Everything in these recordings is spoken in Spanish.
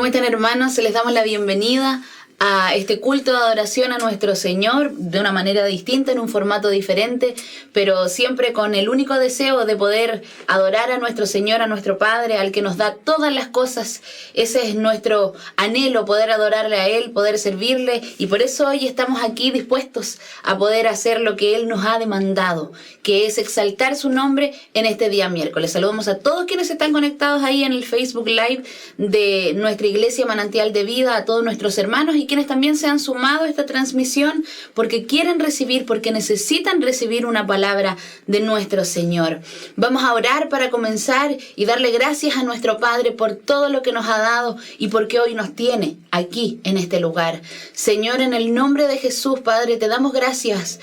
están, hermanos? Les damos la bienvenida a este culto de adoración a nuestro Señor de una manera distinta, en un formato diferente, pero siempre con el único deseo de poder adorar a nuestro Señor, a nuestro Padre, al que nos da todas las cosas. Ese es nuestro anhelo, poder adorarle a Él, poder servirle, y por eso hoy estamos aquí dispuestos a poder hacer lo que Él nos ha demandado, que es exaltar su nombre en este día miércoles. Saludamos a todos quienes están conectados ahí en el Facebook Live de nuestra Iglesia Manantial de Vida, a todos nuestros hermanos y quienes también se han sumado a esta transmisión porque quieren recibir, porque necesitan recibir una palabra de nuestro Señor. Vamos a orar para comenzar y darle gracias a nuestro Padre por todo lo que nos ha dado y porque hoy nos tiene aquí en este lugar. Señor, en el nombre de Jesús, Padre, te damos gracias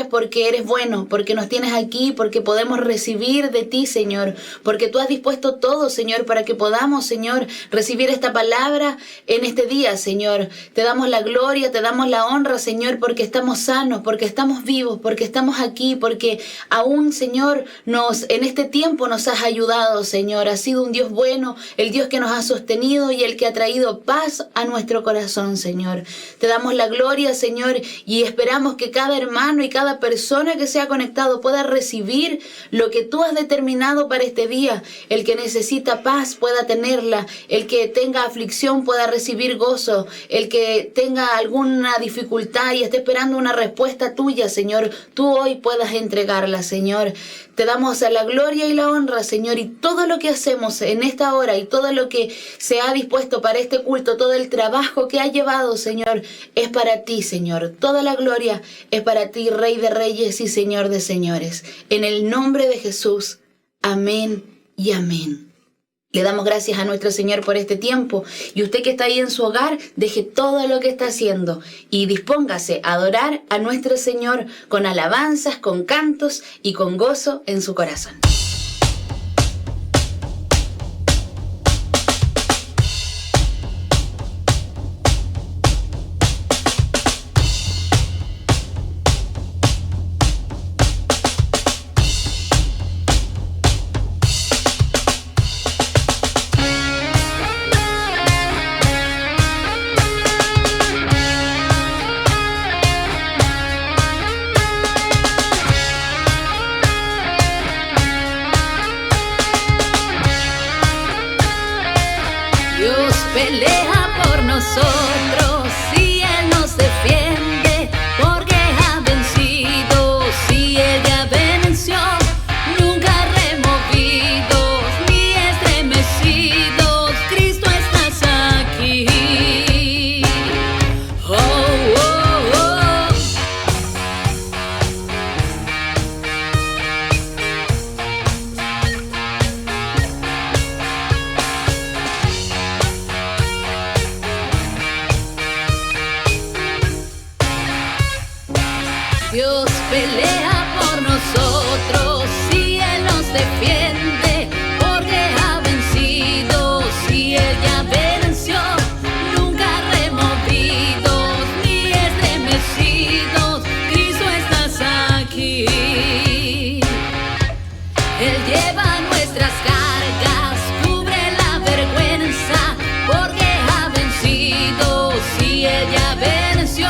porque eres bueno, porque nos tienes aquí, porque podemos recibir de ti, Señor, porque tú has dispuesto todo, Señor, para que podamos, Señor, recibir esta palabra en este día, Señor. Te damos la gloria, te damos la honra, Señor, porque estamos sanos, porque estamos vivos, porque estamos aquí, porque aún, Señor, en este tiempo nos has ayudado, Señor. Has sido un Dios bueno, el Dios que nos ha sostenido y el que ha traído paz a nuestro corazón, Señor. Te damos la gloria, Señor, y esperamos que cada hermano y cada persona que se ha conectado pueda recibir lo que tú has determinado para este día. El que necesita paz pueda tenerla, el que tenga aflicción pueda recibir gozo, el que tenga alguna dificultad y esté esperando una respuesta tuya, Señor, tú hoy puedas entregarla, Señor. Te damos la gloria y la honra, Señor, y todo lo que hacemos en esta hora y todo lo que se ha dispuesto para este culto, todo el trabajo que ha llevado, Señor, es para ti, Señor. Toda la gloria es para ti, Rey de Reyes y Señor de Señores. En el nombre de Jesús, amén y amén. Le damos gracias a nuestro Señor por este tiempo, y usted que está ahí en su hogar, deje todo lo que está haciendo y dispóngase a adorar a nuestro Señor con alabanzas, con cantos y con gozo en su corazón. Pelea por nosotros y Él nos defiende, porque ha vencido, si Él ya venció, nunca removidos ni estremecidos, Cristo estás aquí. Oh, oh, oh. Dios pelea por nosotros y Él nos defiende, porque ha vencido, si Él ya venció, nunca removidos ni estremecidos, Cristo estás aquí. Él lleva nuestras cargas, cubre la vergüenza, porque ha vencido, si Él ya venció,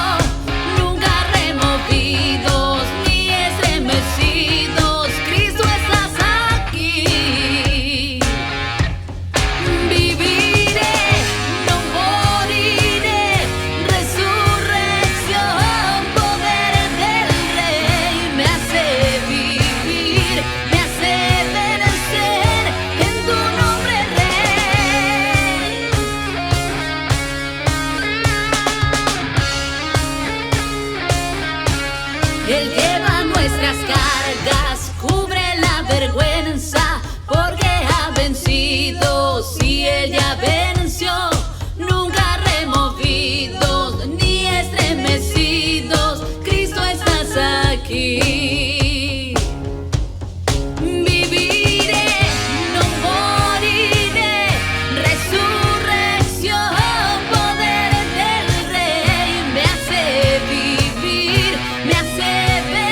nunca removidos ni estremecidos, Cristo estás aquí. Viviré, no moriré, resurrección, poder del Rey me hace vivir, me hace vencer en tu nombre, Rey. Él lleva nuestras cargas, cubre la vergüenza, porque ha vencido, si Él ya venció, nunca removidos ni estremecidos, Cristo estás aquí. Viviré, no moriré, resurrección, poder del Rey me hace vivir, me hace vencer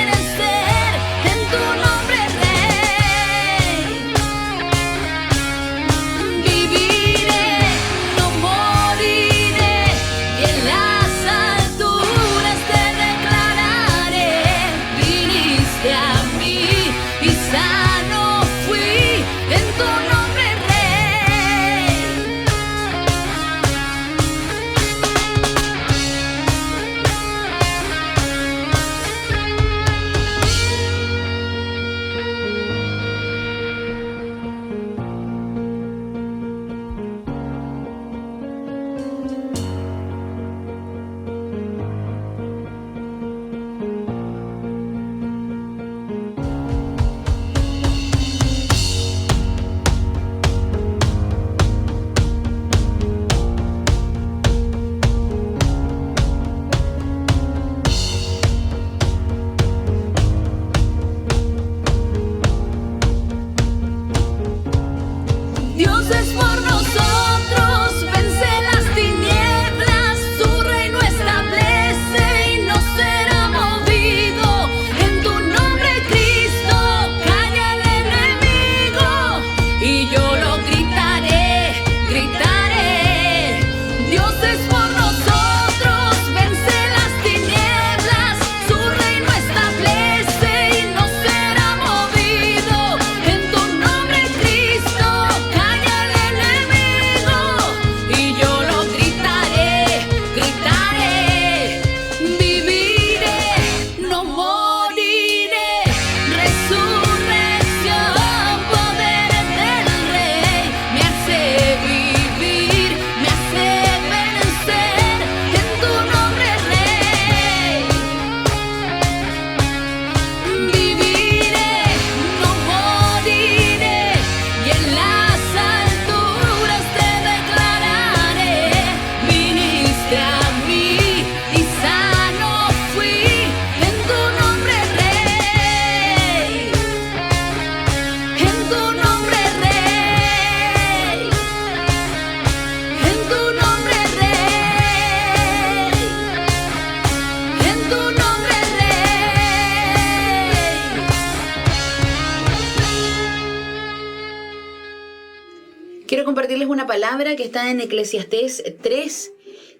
compartirles una palabra que está en Eclesiastés 3,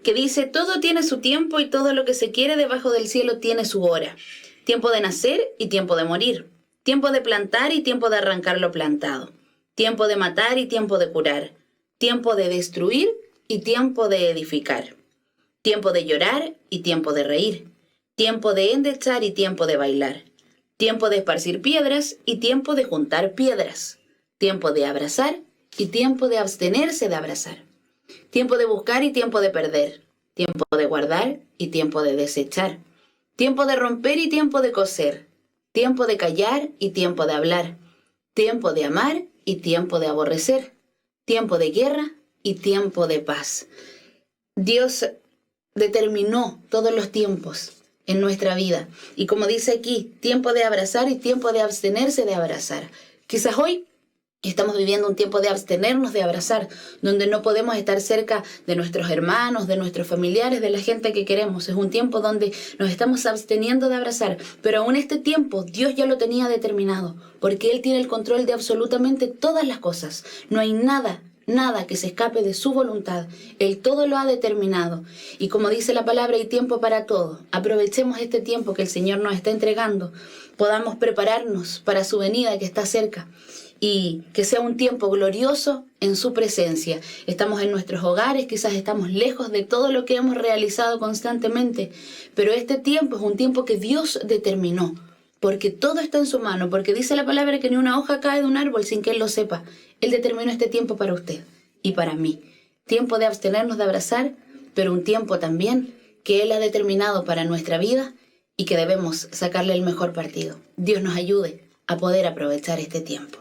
que dice: todo tiene su tiempo y todo lo que se quiere debajo del cielo tiene su hora. Tiempo de nacer y tiempo de morir. Tiempo de plantar y tiempo de arrancar lo plantado. Tiempo de matar y tiempo de curar. Tiempo de destruir y tiempo de edificar. Tiempo de llorar y tiempo de reír. Tiempo de endechar y tiempo de bailar. Tiempo de esparcir piedras y tiempo de juntar piedras. Tiempo de abrazar y tiempo de abstenerse de abrazar. Tiempo de buscar y tiempo de perder. Tiempo de guardar y tiempo de desechar. Tiempo de romper y tiempo de coser. Tiempo de callar y tiempo de hablar. Tiempo de amar y tiempo de aborrecer. Tiempo de guerra y tiempo de paz. Dios determinó todos los tiempos en nuestra vida. Y como dice aquí, tiempo de abrazar y tiempo de abstenerse de abrazar. Quizás hoy estamos viviendo un tiempo de abstenernos de abrazar, donde no podemos estar cerca de nuestros hermanos, de nuestros familiares, de la gente que queremos. Es un tiempo donde nos estamos absteniendo de abrazar, pero aún este tiempo Dios ya lo tenía determinado, porque Él tiene el control de absolutamente todas las cosas. No hay nada que se escape de su voluntad. Él todo lo ha determinado. Y como dice la palabra, hay tiempo para todo. Aprovechemos este tiempo que el Señor nos está entregando. Podamos prepararnos para su venida que está cerca. Y que sea un tiempo glorioso en su presencia. Estamos en nuestros hogares, quizás estamos lejos de todo lo que hemos realizado constantemente. Pero este tiempo es un tiempo que Dios determinó. Porque todo está en su mano, porque dice la palabra que ni una hoja cae de un árbol sin que Él lo sepa. Él determinó este tiempo para usted y para mí. Tiempo de abstenernos de abrazar, pero un tiempo también que Él ha determinado para nuestra vida y que debemos sacarle el mejor partido. Dios nos ayude a poder aprovechar este tiempo.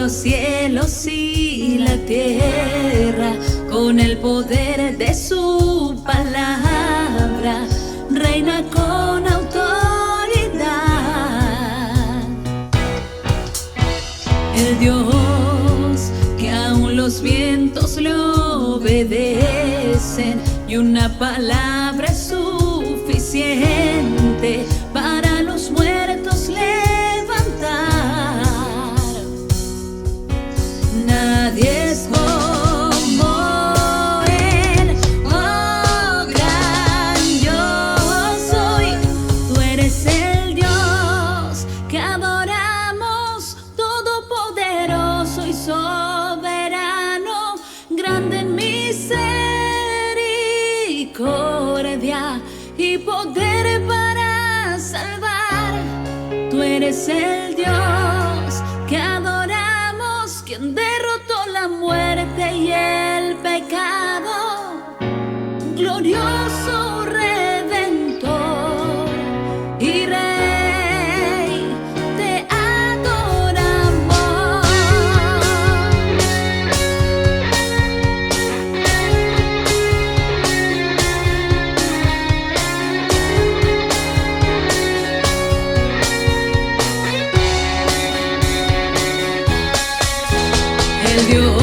Cielos y la tierra, con el poder de su palabra, reina con autoridad. El Dios que aún los vientos le obedecen, y una palabra es suficiente para los muertos levantar. Nadie es como Él, oh gran yo soy. Tú eres el Dios que adoramos, todopoderoso y soberano, grande en misericordia y poder para salvar. Tú eres el Dios que adoramos, quien derrotó la muerte y el pecado, glorioso Redentor y Rey, te adoramos. El Dios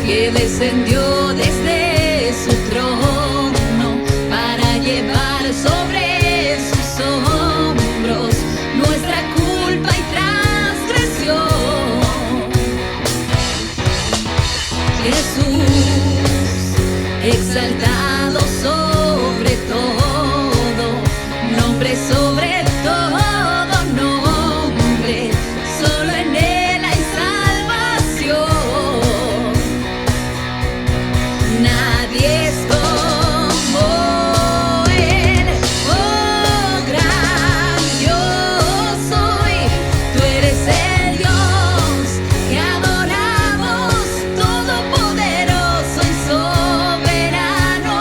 que descendió desde su trono para llevar sobre sus hombros nuestra culpa y transgresión. Jesús, exaltado sobre todo, nombre sobre todo nombre, solo en Él hay salvación. Nadie es como Él, oh gran yo soy. Tú eres el Dios que adoramos, todopoderoso y soberano,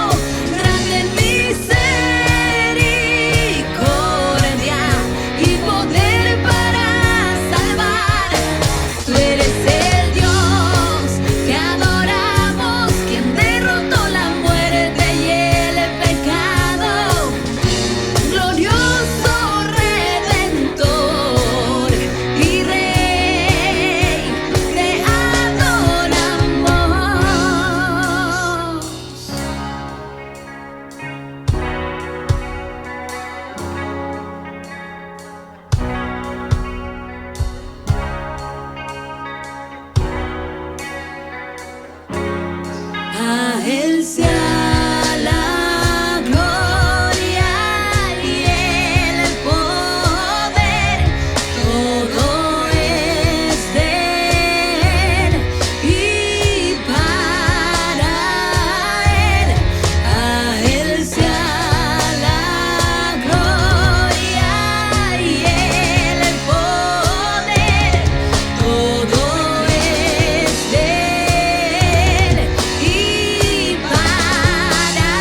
Él sea la gloria y el poder, todo es de Él y para Él. A Él sea la gloria y el poder, todo es de Él y para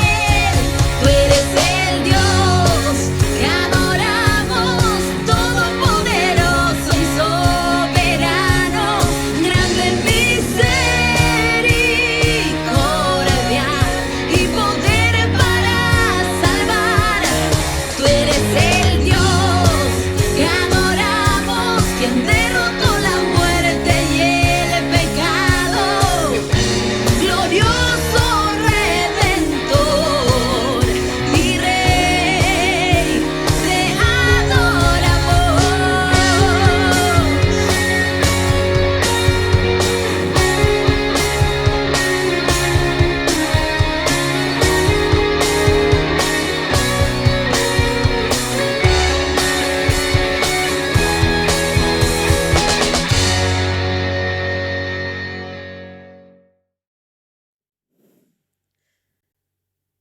Él. Tú eres el Dios que adoramos, todopoderoso y soberano, grande en misericordia y poder para salvar. Tú eres el Dios que adoramos, quien derrotó la muerte y el pecado, glorioso Redentor y Rey, te adoramos.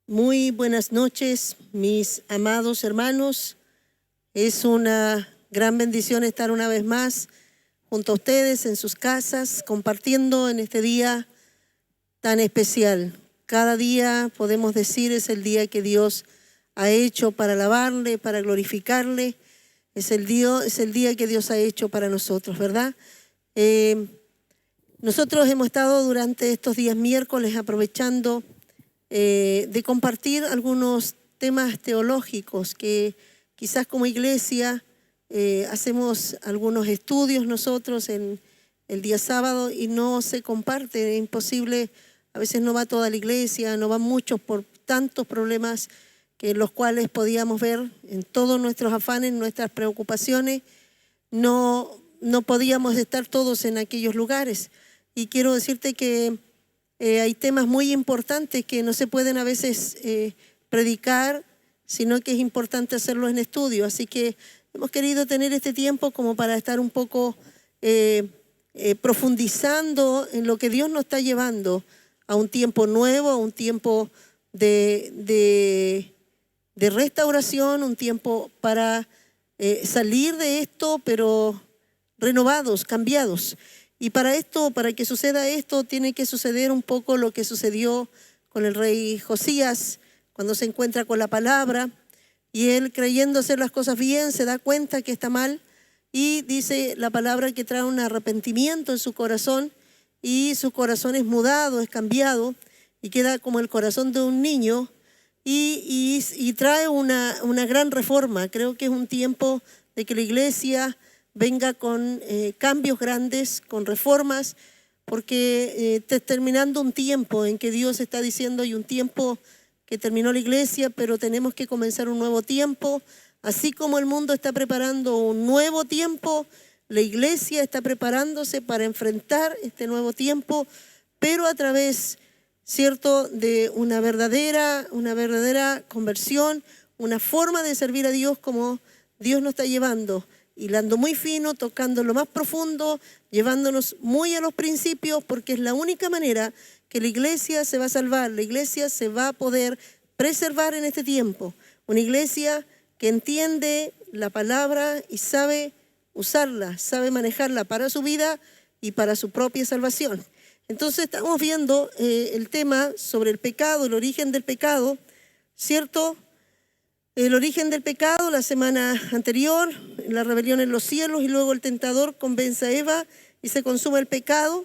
Muy buenas noches, mis amados hermanos. Es una gran bendición estar una vez más junto a ustedes en sus casas, compartiendo en este día tan especial. Cada día podemos decir es el día que Dios ha hecho para alabarle, para glorificarle. Es el día que Dios ha hecho para nosotros, ¿verdad? Nosotros hemos estado durante estos días miércoles aprovechando de compartir algunos temas teológicos que quizás como iglesia hacemos algunos estudios nosotros en el día sábado y no se comparte, es imposible, a veces no va toda la iglesia, no van muchos por tantos problemas que los cuales podíamos ver en todos nuestros afanes, nuestras preocupaciones, no podíamos estar todos en aquellos lugares. Y quiero decirte que hay temas muy importantes que no se pueden a veces predicar, sino que es importante hacerlo en estudio. Así que hemos querido tener este tiempo como para estar un poco profundizando en lo que Dios nos está llevando a un tiempo nuevo, a un tiempo de restauración, un tiempo para salir de esto, pero renovados, cambiados. Y para esto, para que suceda esto, tiene que suceder un poco lo que sucedió con el rey Josías, cuando se encuentra con la palabra, y él creyendo hacer las cosas bien, se da cuenta que está mal, y dice la palabra que trae un arrepentimiento en su corazón, y su corazón es mudado, es cambiado, y queda como el corazón de un niño, y trae una gran reforma. Creo que es un tiempo de que la iglesia venga con cambios grandes, con reformas, porque está terminando un tiempo en que Dios está diciendo, y un tiempo que terminó la iglesia, pero tenemos que comenzar un nuevo tiempo. Así como el mundo está preparando un nuevo tiempo, la iglesia está preparándose para enfrentar este nuevo tiempo, pero a través, ¿cierto?, de una verdadera conversión, una forma de servir a Dios como Dios nos está llevando, hilando muy fino, tocando lo más profundo, llevándonos muy a los principios, porque es la única manera que la iglesia se va a salvar, la iglesia se va a poder preservar en este tiempo. Una iglesia que entiende la palabra y sabe usarla, sabe manejarla para su vida y para su propia salvación. Entonces estamos viendo el tema sobre el pecado, el origen del pecado, ¿cierto? El origen del pecado, la semana anterior, la rebelión en los cielos, y luego el tentador convence a Eva y se consuma el pecado,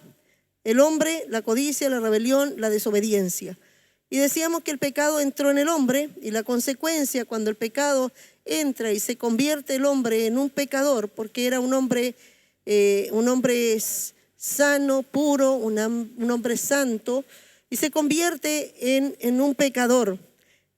el hombre, la codicia, la rebelión, la desobediencia. Y decíamos que el pecado entró en el hombre, y la consecuencia cuando el pecado entra y se convierte el hombre en un pecador, porque era un hombre sano, puro, un hombre santo, y se convierte en un pecador.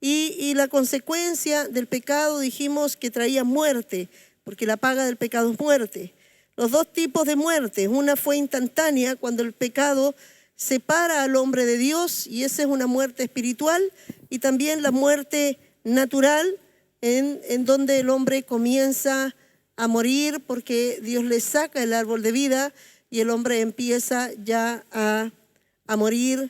Y la consecuencia del pecado dijimos que traía muerte, porque la paga del pecado es muerte. Los dos tipos de muerte, una fue instantánea cuando el pecado separa al hombre de Dios, y esa es una muerte espiritual, y también la muerte natural, en donde el hombre comienza a morir porque Dios le saca el árbol de vida y el hombre empieza ya a morir,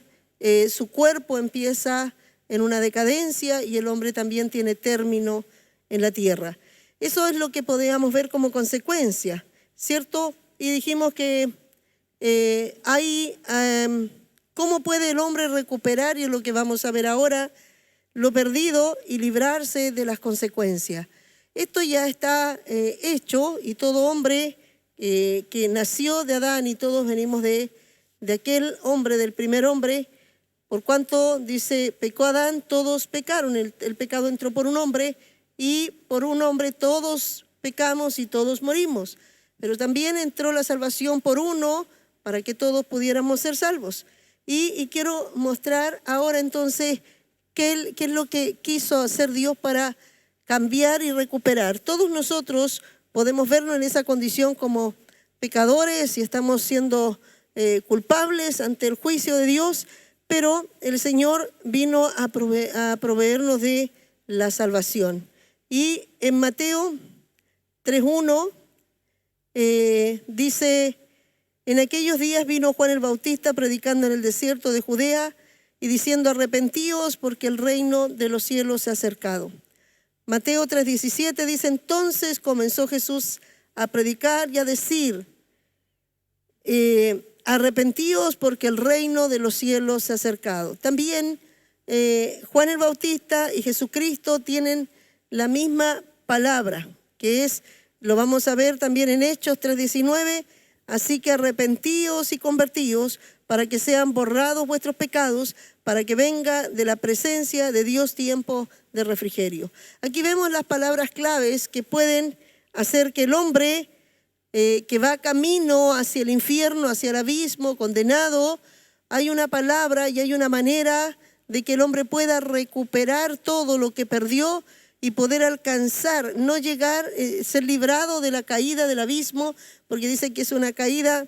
su cuerpo empieza en una decadencia y el hombre también tiene término en la tierra. Eso es lo que podíamos ver como consecuencia, ¿cierto? Y dijimos que ¿cómo puede el hombre recuperar? Y es lo que vamos a ver ahora, lo perdido y librarse de las consecuencias. Esto ya está hecho, y todo hombre que nació de Adán, y todos venimos de aquel hombre, del primer hombre, por cuanto dice, pecó Adán, todos pecaron, el pecado entró por un hombre, y por un hombre todos pecamos y todos morimos. Pero también entró la salvación por uno, para que todos pudiéramos ser salvos. Y quiero mostrar ahora entonces qué es lo que quiso hacer Dios para cambiar y recuperar. Todos nosotros podemos vernos en esa condición como pecadores y estamos siendo culpables ante el juicio de Dios, pero el Señor vino a proveernos de la salvación. Y en Mateo 3:1 dice: en aquellos días vino Juan el Bautista predicando en el desierto de Judea y diciendo, arrepentíos porque el reino de los cielos se ha acercado. Mateo 3:17 dice, entonces comenzó Jesús a predicar y a decir, arrepentíos porque el reino de los cielos se ha acercado. También Juan el Bautista y Jesucristo tienen la misma palabra, que es, lo vamos a ver también en Hechos 3:19, así que arrepentíos y convertíos para que sean borrados vuestros pecados, para que venga de la presencia de Dios tiempo de refrigerio. Aquí vemos las palabras claves que pueden hacer que el hombre que va camino hacia el infierno, hacia el abismo, condenado, hay una palabra y hay una manera de que el hombre pueda recuperar todo lo que perdió y poder alcanzar, no llegar, ser librado de la caída del abismo, porque dice que es una caída,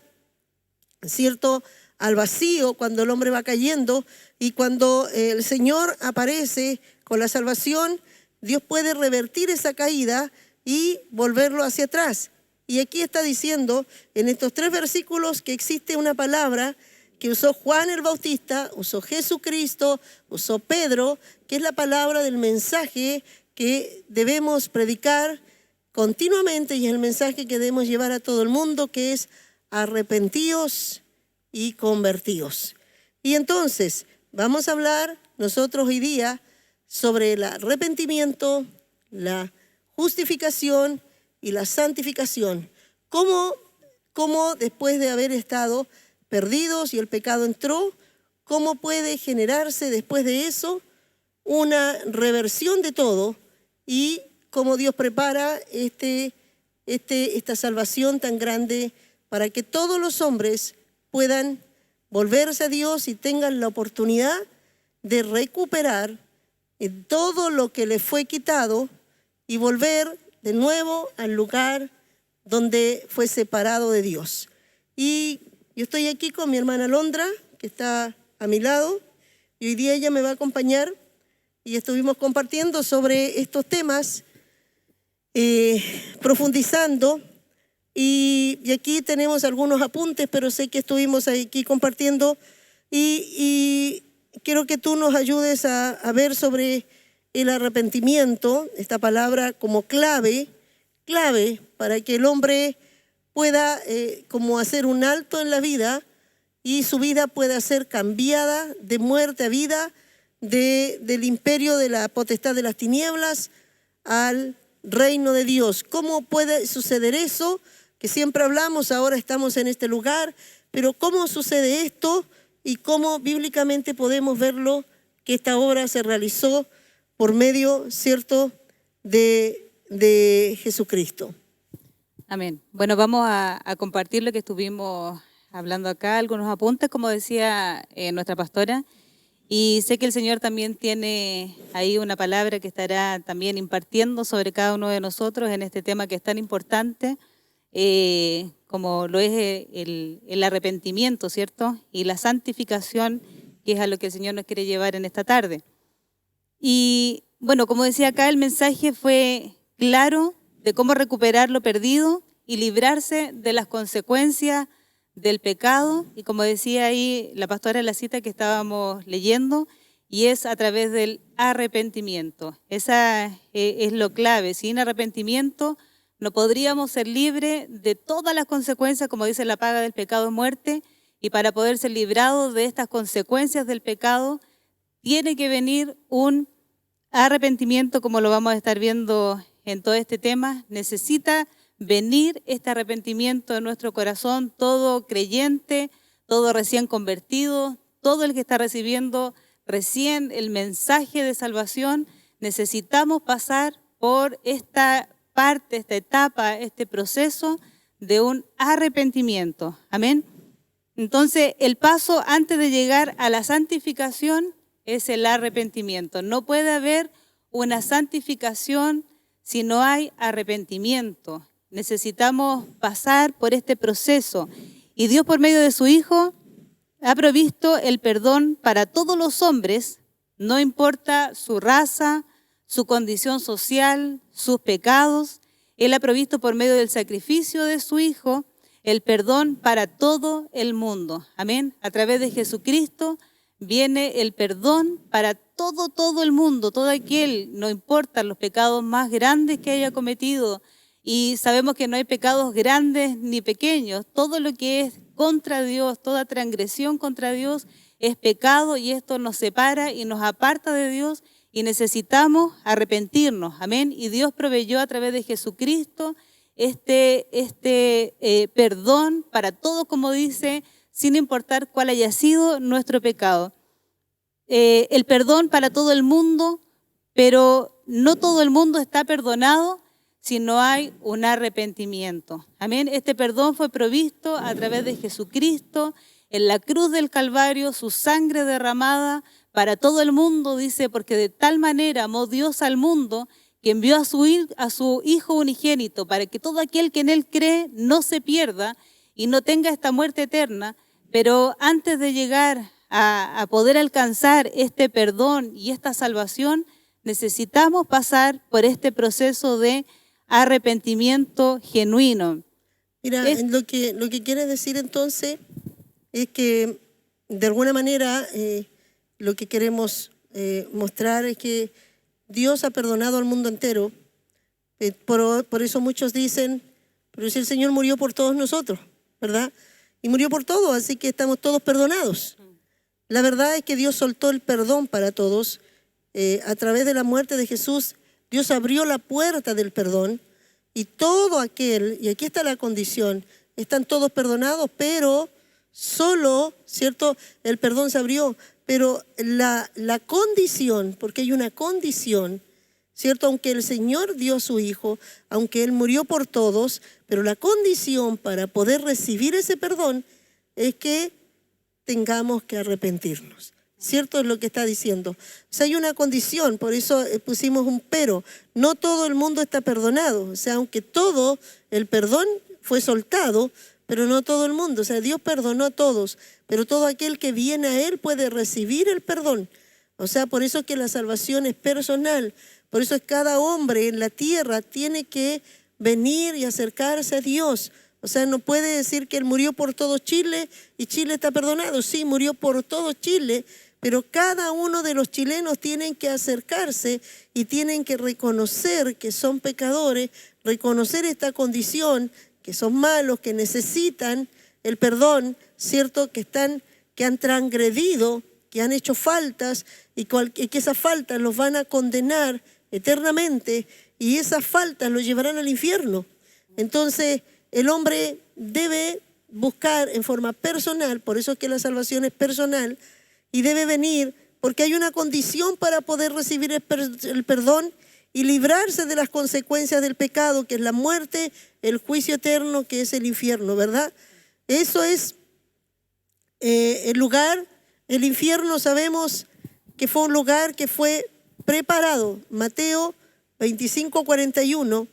¿cierto?, al vacío, cuando el hombre va cayendo, y cuando el Señor aparece con la salvación, Dios puede revertir esa caída y volverlo hacia atrás. Y aquí está diciendo, en estos 3 versículos, que existe una palabra que usó Juan el Bautista, usó Jesucristo, usó Pedro, que es la palabra del mensaje que debemos predicar continuamente, y es el mensaje que debemos llevar a todo el mundo, que es arrepentíos y convertíos. Y entonces vamos a hablar nosotros hoy día sobre el arrepentimiento, la justificación y la santificación. ¿Cómo después de haber estado perdidos y el pecado entró, cómo puede generarse después de eso una reversión de todo, y cómo Dios prepara esta salvación tan grande para que todos los hombres puedan volverse a Dios y tengan la oportunidad de recuperar todo lo que les fue quitado y volver de nuevo al lugar donde fue separado de Dios. Y yo estoy aquí con mi hermana Londra, que está a mi lado, y hoy día ella me va a acompañar, y estuvimos compartiendo sobre estos temas, profundizando, y aquí tenemos algunos apuntes, pero sé que estuvimos aquí compartiendo, y quiero que tú nos ayudes a ver sobre el arrepentimiento, esta palabra como clave para que el hombre pueda como hacer un alto en la vida y su vida pueda ser cambiada de muerte a vida, del imperio de la potestad de las tinieblas al reino de Dios. ¿Cómo puede suceder eso? Que siempre hablamos, ahora estamos en este lugar, pero ¿cómo sucede esto y cómo bíblicamente podemos verlo, que esta obra se realizó por medio, ¿cierto?, de Jesucristo? Amén. Bueno, vamos a compartir lo que estuvimos hablando acá, algunos apuntes, como decía nuestra pastora, y sé que el Señor también tiene ahí una palabra que estará también impartiendo sobre cada uno de nosotros en este tema que es tan importante, como lo es el arrepentimiento, ¿cierto? Y la santificación, que es a lo que el Señor nos quiere llevar en esta tarde. Y bueno, como decía acá, el mensaje fue claro de cómo recuperar lo perdido y librarse de las consecuencias del pecado. Y como decía ahí la pastora en la cita que estábamos leyendo, y es a través del arrepentimiento. Esa es lo clave. Sin arrepentimiento no podríamos ser libres de todas las consecuencias, como dice la paga del pecado es muerte, y para poder ser librados de estas consecuencias del pecado, tiene que venir un arrepentimiento, como lo vamos a estar viendo en todo este tema. Necesita venir este arrepentimiento en nuestro corazón, todo creyente, todo recién convertido, todo el que está recibiendo recién el mensaje de salvación. Necesitamos pasar por esta parte, esta etapa, este proceso de un arrepentimiento. Amén. Entonces, el paso antes de llegar a la santificación es el arrepentimiento. No puede haber una santificación si no hay arrepentimiento. Necesitamos pasar por este proceso. Y Dios, por medio de su Hijo, ha provisto el perdón para todos los hombres, no importa su raza, su condición social, sus pecados. Él ha provisto por medio del sacrificio de su Hijo el perdón para todo el mundo. Amén. A través de Jesucristo viene el perdón para todo el mundo, todo aquel, no importa los pecados más grandes que haya cometido. Y sabemos que no hay pecados grandes ni pequeños. Todo lo que es contra Dios, toda transgresión contra Dios es pecado, y esto nos separa y nos aparta de Dios, y necesitamos arrepentirnos. Amén. Y Dios proveyó a través de Jesucristo este perdón para todos, como dice, sin importar cuál haya sido nuestro pecado. El perdón para todo el mundo, pero no todo el mundo está perdonado si no hay un arrepentimiento. Amén. Este perdón fue provisto a través de Jesucristo en la cruz del Calvario, su sangre derramada para todo el mundo, dice, porque de tal manera amó Dios al mundo que envió a su Hijo unigénito para que todo aquel que en Él cree no se pierda y no tenga esta muerte eterna. Pero antes de llegar a poder alcanzar este perdón y esta salvación, necesitamos pasar por este proceso de arrepentimiento genuino. Mira, lo que quiere decir entonces es que de alguna manera lo que queremos mostrar es que Dios ha perdonado al mundo entero. Por eso muchos dicen, pero si el Señor murió por todos nosotros, ¿verdad? Y murió por todos, así que estamos todos perdonados. La verdad es que Dios soltó el perdón para todos. A través de la muerte de Jesús, Dios abrió la puerta del perdón, y todo aquel, y aquí está la condición, están todos perdonados, pero solo, ¿cierto? El perdón se abrió, pero la condición, porque hay una condición, ¿cierto? Aunque el Señor dio a su Hijo, aunque Él murió por todos, pero la condición para poder recibir ese perdón es que tengamos que arrepentirnos. ¿Cierto? Es lo que está diciendo. O sea, hay una condición, por eso pusimos un pero. No todo el mundo está perdonado. O sea, aunque todo el perdón fue soltado, pero no todo el mundo. O sea, Dios perdonó a todos, pero todo aquel que viene a Él puede recibir el perdón. O sea, por eso que la salvación es personal. Por eso es cada hombre en la tierra tiene que venir y acercarse a Dios. O sea, no puede decir que Él murió por todo Chile y Chile está perdonado. Sí, murió por todo Chile, pero cada uno de los chilenos tienen que acercarse y tienen que reconocer que son pecadores, reconocer esta condición, que son malos, que necesitan el perdón, ¿cierto? Que han transgredido, que han hecho faltas y que esas faltas los van a condenar eternamente, y esas faltas los llevarán al infierno. Entonces, el hombre debe buscar en forma personal, por eso es que la salvación es personal, y debe venir porque hay una condición para poder recibir el perdón y librarse de las consecuencias del pecado, que es la muerte, el juicio eterno, que es el infierno, ¿verdad? Eso es el lugar. El infierno sabemos que fue un lugar que fue preparado. Mateo 25:41.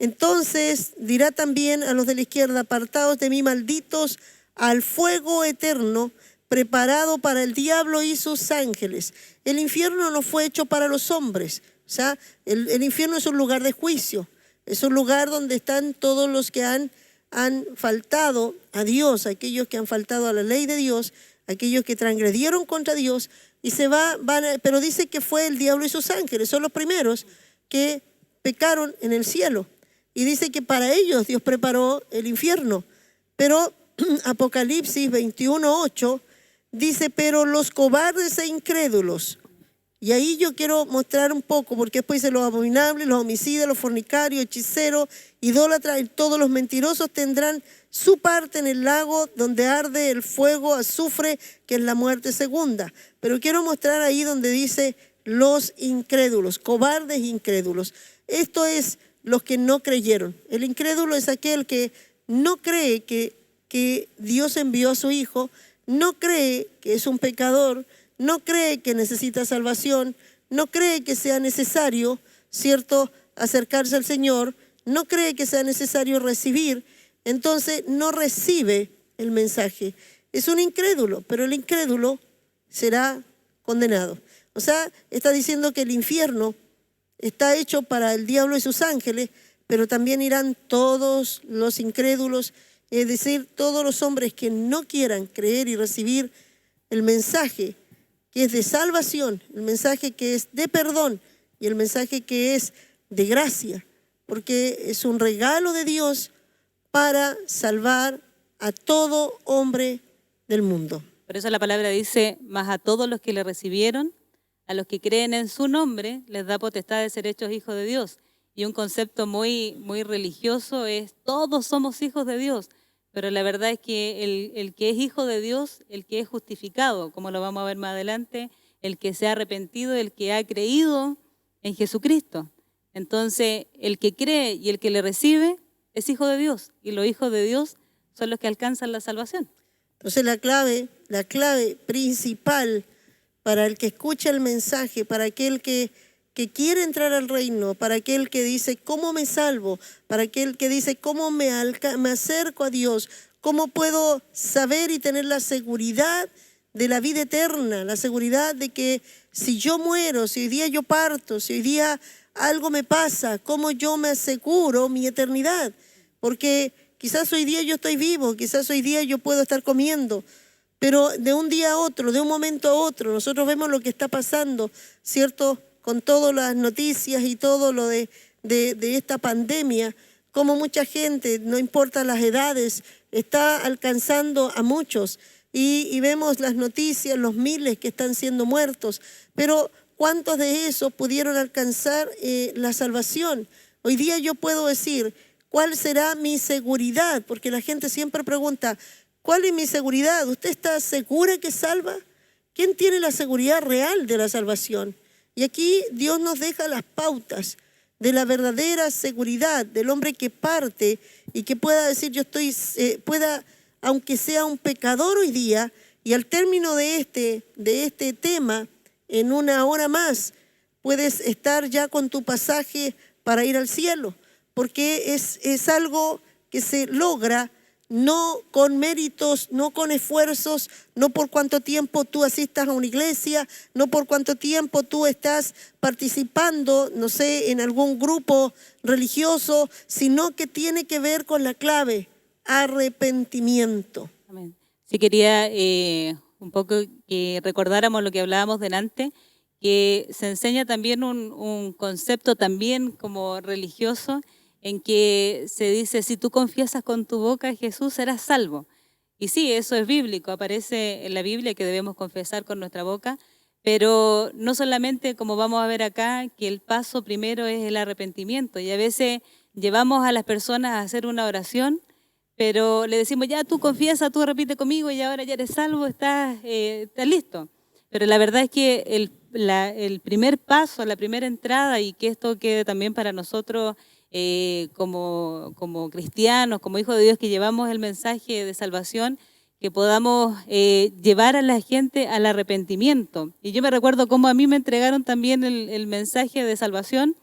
Entonces dirá también a los de la izquierda, apartaos de mí, malditos, al fuego eterno, preparado para el diablo y sus ángeles. El infierno no fue hecho para los hombres. O sea, el infierno es un lugar de juicio. Es un lugar donde están todos los que han faltado a Dios, aquellos que han faltado a la ley de Dios, aquellos que transgredieron contra Dios, y pero dice que fue el diablo y sus ángeles, son los primeros que pecaron en el cielo. Y dice que para ellos Dios preparó el infierno. Pero Apocalipsis 21:8 dice, pero los cobardes e incrédulos. Y ahí yo quiero mostrar un poco, porque después dice los abominables, los homicidas, los fornicarios, hechiceros, idólatras y todos los mentirosos tendrán su parte en el lago donde arde el fuego, azufre, que es la muerte segunda. Pero quiero mostrar ahí donde dice los incrédulos, cobardes e incrédulos. Esto es los que no creyeron. El incrédulo es aquel que no cree que Dios envió a su Hijo, no cree que es un pecador, no cree que necesita salvación, no cree que sea necesario, ¿cierto?, acercarse al Señor, no cree que sea necesario recibir, entonces no recibe el mensaje. Es un incrédulo, pero el incrédulo será condenado. O sea, está diciendo que el infierno está hecho para el diablo y sus ángeles, pero también irán todos los incrédulos, es decir, todos los hombres que no quieran creer y recibir el mensaje que es de salvación, el mensaje que es de perdón y el mensaje que es de gracia, porque es un regalo de Dios para salvar a todo hombre del mundo. Por eso la palabra dice, mas a todos los que le recibieron, a los que creen en su nombre, les da potestad de ser hechos hijos de Dios. Y un concepto muy, muy religioso es, todos somos hijos de Dios. Pero la verdad es que el que es hijo de Dios, el que es justificado, como lo vamos a ver más adelante, el que se ha arrepentido, el que ha creído en Jesucristo. Entonces, el que cree y el que le recibe es hijo de Dios. Y los hijos de Dios son los que alcanzan la salvación. Entonces la clave principal para el que escucha el mensaje, para aquel que quiere entrar al reino, para aquel que dice, ¿cómo me salvo? Para aquel que dice, ¿cómo me acerco a Dios? ¿Cómo puedo saber y tener la seguridad de la vida eterna? La seguridad de que si yo muero, si hoy día yo parto, si hoy día algo me pasa, ¿cómo yo me aseguro mi eternidad? Porque quizás hoy día yo estoy vivo, quizás hoy día yo puedo estar comiendo, pero de un día a otro, de un momento a otro, nosotros vemos lo que está pasando, ¿cierto?, con todas las noticias y todo lo de esta pandemia, como mucha gente, no importa las edades, está alcanzando a muchos. Y vemos las noticias, los miles que están siendo muertos, pero ¿cuántos de esos pudieron alcanzar la salvación? Hoy día yo puedo decir, ¿cuál será mi seguridad? Porque la gente siempre pregunta, ¿cuál es mi seguridad? ¿Usted está segura que salva? ¿Quién tiene la seguridad real de la salvación? Y aquí Dios nos deja las pautas de la verdadera seguridad del hombre que parte y que pueda decir, yo estoy, aunque sea un pecador hoy día, y al término de este tema, en una hora más, puedes estar ya con tu pasaje para ir al cielo, porque es algo que se logra no con méritos, no con esfuerzos, no por cuánto tiempo tú asistas a una iglesia, no por cuánto tiempo tú estás participando, no sé, en algún grupo religioso, sino que tiene que ver con la clave, arrepentimiento. Amén. Sí, quería un poco que recordáramos lo que hablábamos delante, que se enseña también un concepto también como religioso, en que se dice, si tú confiesas con tu boca a Jesús, serás salvo. Y sí, eso es bíblico, aparece en la Biblia que debemos confesar con nuestra boca, pero no solamente, como vamos a ver acá, que el paso primero es el arrepentimiento. Y a veces llevamos a las personas a hacer una oración, pero le decimos, ya tú confiesa, tú repite conmigo y ahora ya eres salvo, estás listo. Pero la verdad es que el primer paso, la primera entrada, y que esto quede también para nosotros como cristianos, como hijos de Dios que llevamos el mensaje de salvación, que podamos llevar a la gente al arrepentimiento. Y yo me recuerdo cómo a mí me entregaron también el mensaje de salvación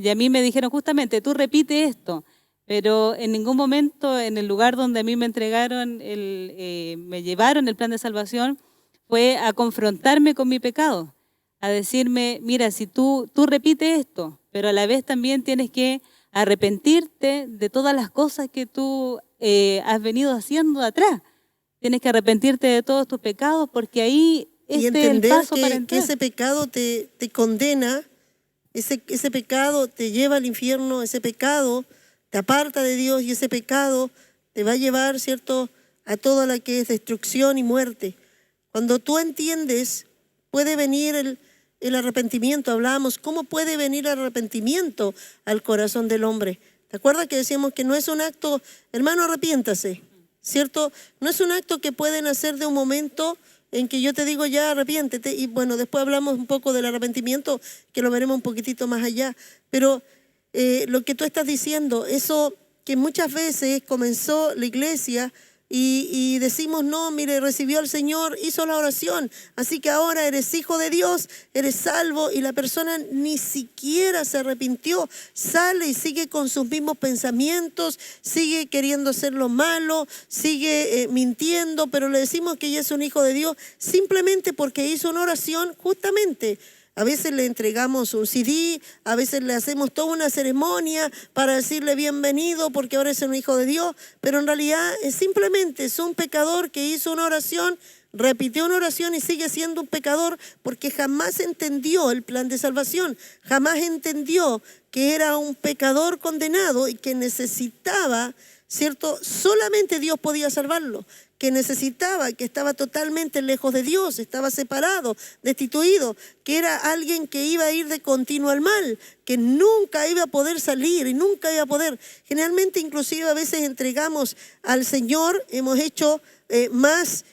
Y a mí me dijeron justamente, tú repite esto, pero en ningún momento en el lugar donde a mí me entregaron, me llevaron el plan de salvación, fue a confrontarme con mi pecado, a decirme, mira, si tú repites esto, pero a la vez también tienes que arrepentirte de todas las cosas que tú has venido haciendo atrás. Tienes que arrepentirte de todos tus pecados porque ahí y este es el entender paso para que entrar. ese pecado te condena, ese pecado te lleva al infierno, ese pecado te aparta de Dios y ese pecado te va a llevar, ¿cierto?, a toda la que es destrucción y muerte. Cuando tú entiendes, puede venir el arrepentimiento. Hablábamos, ¿cómo puede venir el arrepentimiento al corazón del hombre? ¿Te acuerdas que decíamos que no es un acto, hermano, arrepiéntase, ¿cierto? No es un acto que pueden hacer de un momento en que yo te digo ya arrepiéntete, y bueno, después hablamos un poco del arrepentimiento, que lo veremos un poquitito más allá, pero lo que tú estás diciendo, eso que muchas veces comenzó la iglesia y decimos, no, mire, recibió al Señor, hizo la oración, así que ahora eres hijo de Dios, eres salvo, y la persona ni siquiera se arrepintió, sale y sigue con sus mismos pensamientos, sigue queriendo hacer lo malo, sigue mintiendo, pero le decimos que ella es un hijo de Dios simplemente porque hizo una oración justamente. A veces le entregamos un CD, a veces le hacemos toda una ceremonia para decirle bienvenido porque ahora es un hijo de Dios, pero en realidad simplemente es un pecador que hizo una oración, repitió una oración y sigue siendo un pecador porque jamás entendió el plan de salvación, jamás entendió que era un pecador condenado y que necesitaba, ¿cierto? Solamente Dios podía salvarlo, que necesitaba, que estaba totalmente lejos de Dios, estaba separado, destituido, que era alguien que iba a ir de continuo al mal, que nunca iba a poder salir y nunca iba a poder. Generalmente, inclusive, a veces entregamos al Señor, hemos hecho más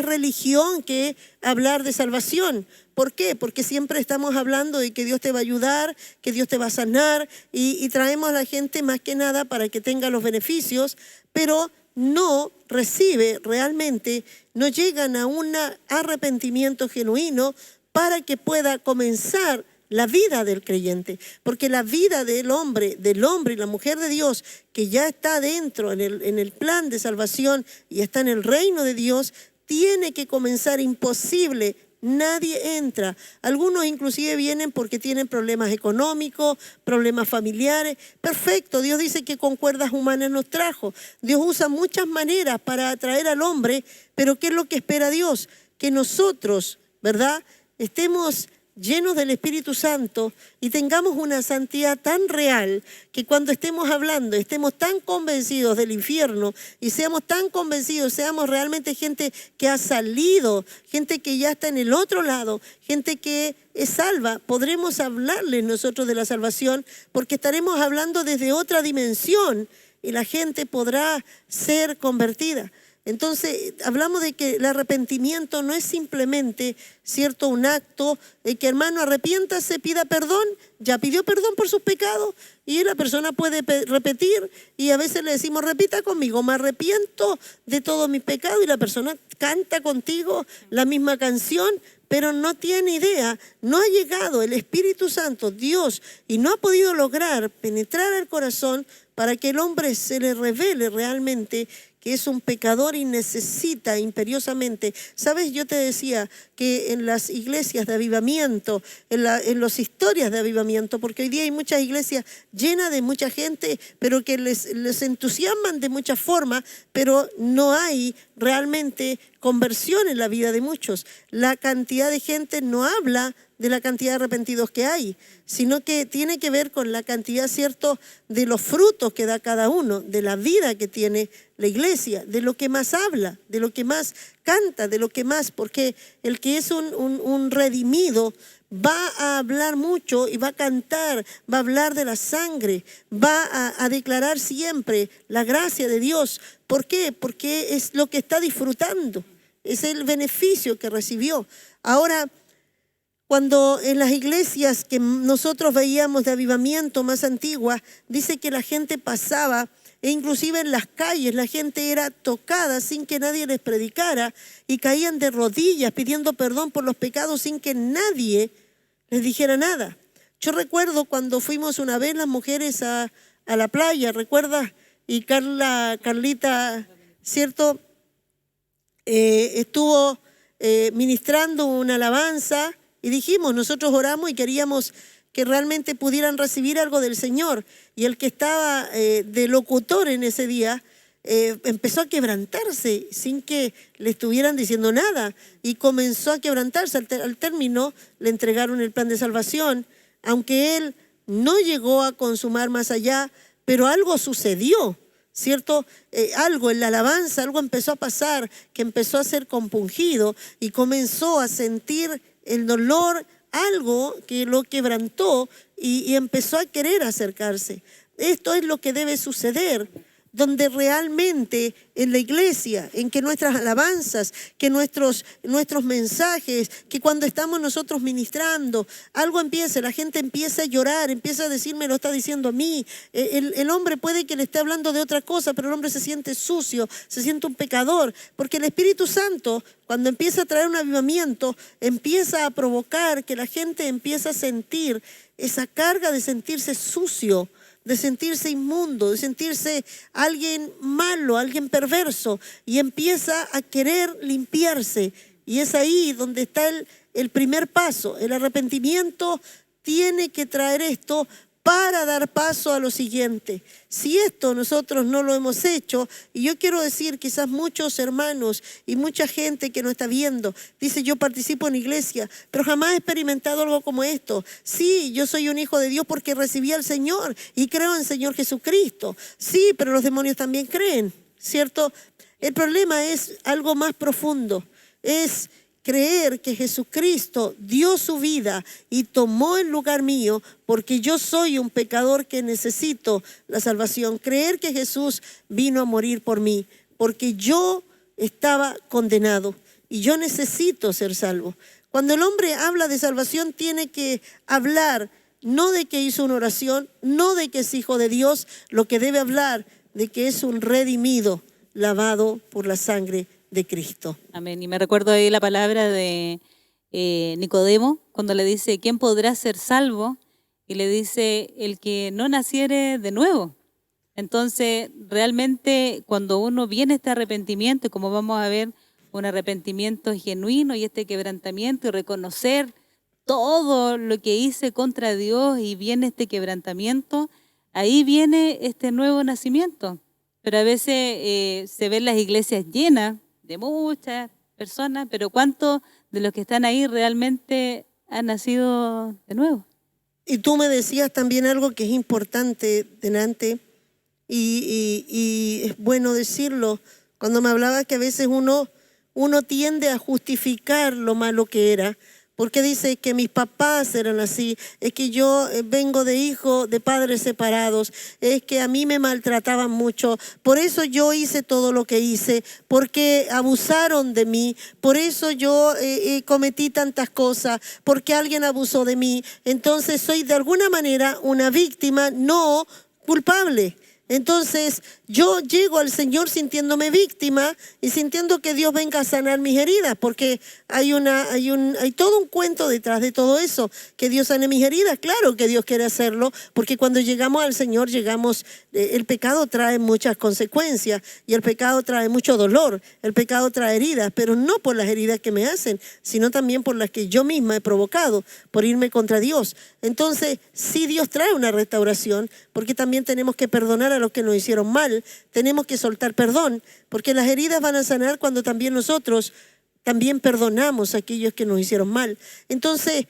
religión que hablar de salvación. ¿Por qué? Porque siempre estamos hablando de que Dios te va a ayudar, que Dios te va a sanar y traemos a la gente más que nada para que tenga los beneficios, pero no recibe realmente, no llegan a un arrepentimiento genuino para que pueda comenzar la vida del creyente, porque la vida del hombre y la mujer de Dios que ya está dentro en el plan de salvación y está en el reino de Dios, tiene que comenzar. Imposible. Nadie entra. Algunos inclusive vienen porque tienen problemas económicos, problemas familiares. Perfecto, Dios dice que con cuerdas humanas nos trajo. Dios usa muchas maneras para atraer al hombre, pero ¿qué es lo que espera Dios? Que nosotros, ¿verdad?, estemos llenos del Espíritu Santo y tengamos una santidad tan real que cuando estemos hablando, estemos tan convencidos del infierno y seamos tan convencidos, seamos realmente gente que ha salido, gente que ya está en el otro lado, gente que es salva, podremos hablarles nosotros de la salvación porque estaremos hablando desde otra dimensión y la gente podrá ser convertida. Entonces, hablamos de que el arrepentimiento no es simplemente, ¿cierto?, un acto que, hermano, arrepiéntase, pida perdón, ya pidió perdón por sus pecados y la persona puede repetir y a veces le decimos, repita conmigo, me arrepiento de todos mis pecados y la persona canta contigo la misma canción, pero no tiene idea, no ha llegado el Espíritu Santo, Dios, y no ha podido lograr penetrar al corazón para que el hombre se le revele realmente que es un pecador y necesita imperiosamente. ¿Sabes? Yo te decía que en las iglesias de avivamiento, en las historias de avivamiento, porque hoy día hay muchas iglesias llenas de mucha gente, pero que les entusiasman de muchas formas, pero no hay realmente conversión en la vida de muchos. La cantidad de gente no habla de la cantidad de arrepentidos que hay, sino que tiene que ver con la cantidad, ¿cierto?, de los frutos que da cada uno, de la vida que tiene la iglesia, de lo que más habla, de lo que más canta, de lo que más, porque el que es un redimido va a hablar mucho y va a cantar, va a hablar de la sangre, va a declarar siempre la gracia de Dios. ¿Por qué? Porque es lo que está disfrutando, es el beneficio que recibió. Ahora, cuando en las iglesias que nosotros veíamos de avivamiento más antiguas, dice que la gente pasaba, e inclusive en las calles la gente era tocada sin que nadie les predicara y caían de rodillas pidiendo perdón por los pecados sin que nadie les dijera nada. Yo recuerdo cuando fuimos una vez las mujeres a la playa, ¿recuerdas? Y Carlita, ¿cierto? Estuvo ministrando una alabanza y dijimos, nosotros oramos y queríamos que realmente pudieran recibir algo del Señor. Y el que estaba de locutor en ese día empezó a quebrantarse sin que le estuvieran diciendo nada. Y comenzó a quebrantarse. Al término le entregaron el plan de salvación, aunque él no llegó a consumar más allá, pero algo sucedió, ¿cierto? Algo en la alabanza, algo empezó a pasar, que empezó a ser compungido y comenzó a sentir el dolor, algo que lo quebrantó y empezó a querer acercarse. Esto es lo que debe suceder, donde realmente en la iglesia, en que nuestras alabanzas, que nuestros mensajes, que cuando estamos nosotros ministrando, algo empiece, la gente empieza a llorar, empieza a decir, me lo está diciendo a mí. El hombre puede que le esté hablando de otra cosa, pero el hombre se siente sucio, se siente un pecador, porque el Espíritu Santo, cuando empieza a traer un avivamiento, empieza a provocar que la gente empiece a sentir esa carga de sentirse sucio, de sentirse inmundo, de sentirse alguien malo, alguien perverso, y empieza a querer limpiarse. Y es ahí donde está el primer paso. El arrepentimiento tiene que traer esto para dar paso a lo siguiente. Si esto nosotros no lo hemos hecho, y yo quiero decir, quizás muchos hermanos y mucha gente que nos está viendo, dice, yo participo en iglesia, pero jamás he experimentado algo como esto. Sí, yo soy un hijo de Dios porque recibí al Señor y creo en el Señor Jesucristo. Sí, pero los demonios también creen, ¿cierto? El problema es algo más profundo, es creer que Jesucristo dio su vida y tomó el lugar mío porque yo soy un pecador que necesito la salvación. Creer que Jesús vino a morir por mí porque yo estaba condenado y yo necesito ser salvo. Cuando el hombre habla de salvación tiene que hablar no de que hizo una oración, no de que es hijo de Dios, lo que debe hablar de que es un redimido, lavado por la sangre de Cristo. Amén. Y me recuerdo ahí la palabra de Nicodemo, cuando le dice, ¿quién podrá ser salvo? Y le dice, el que no naciere de nuevo. Entonces, realmente, cuando uno viene a este arrepentimiento, como vamos a ver, un arrepentimiento genuino y este quebrantamiento y reconocer todo lo que hice contra Dios y viene este quebrantamiento, ahí viene este nuevo nacimiento. Pero a veces se ven las iglesias llenas de muchas personas, pero ¿cuántos de los que están ahí realmente han nacido de nuevo? Y tú me decías también algo que es importante delante, y es bueno decirlo, cuando me hablabas que a veces uno tiende a justificar lo malo que era, porque dice que mis papás eran así, es que yo vengo de hijo de padres separados, es que a mí me maltrataban mucho, por eso yo hice todo lo que hice, porque abusaron de mí, por eso yo cometí tantas cosas, porque alguien abusó de mí. Entonces soy de alguna manera una víctima no culpable. Entonces yo llego al Señor sintiéndome víctima y sintiendo que Dios venga a sanar mis heridas, porque hay todo un cuento detrás de todo eso, que Dios sane mis heridas. Claro que Dios quiere hacerlo, porque cuando llegamos al Señor el pecado trae muchas consecuencias y el pecado trae mucho dolor, el pecado trae heridas, pero no por las heridas que me hacen, sino también por las que yo misma he provocado, por irme contra Dios. Entonces sí, Dios trae una restauración, porque también tenemos que perdonar a los que nos hicieron mal, tenemos que soltar perdón, porque las heridas van a sanar cuando también nosotros también perdonamos a aquellos que nos hicieron mal. Entonces,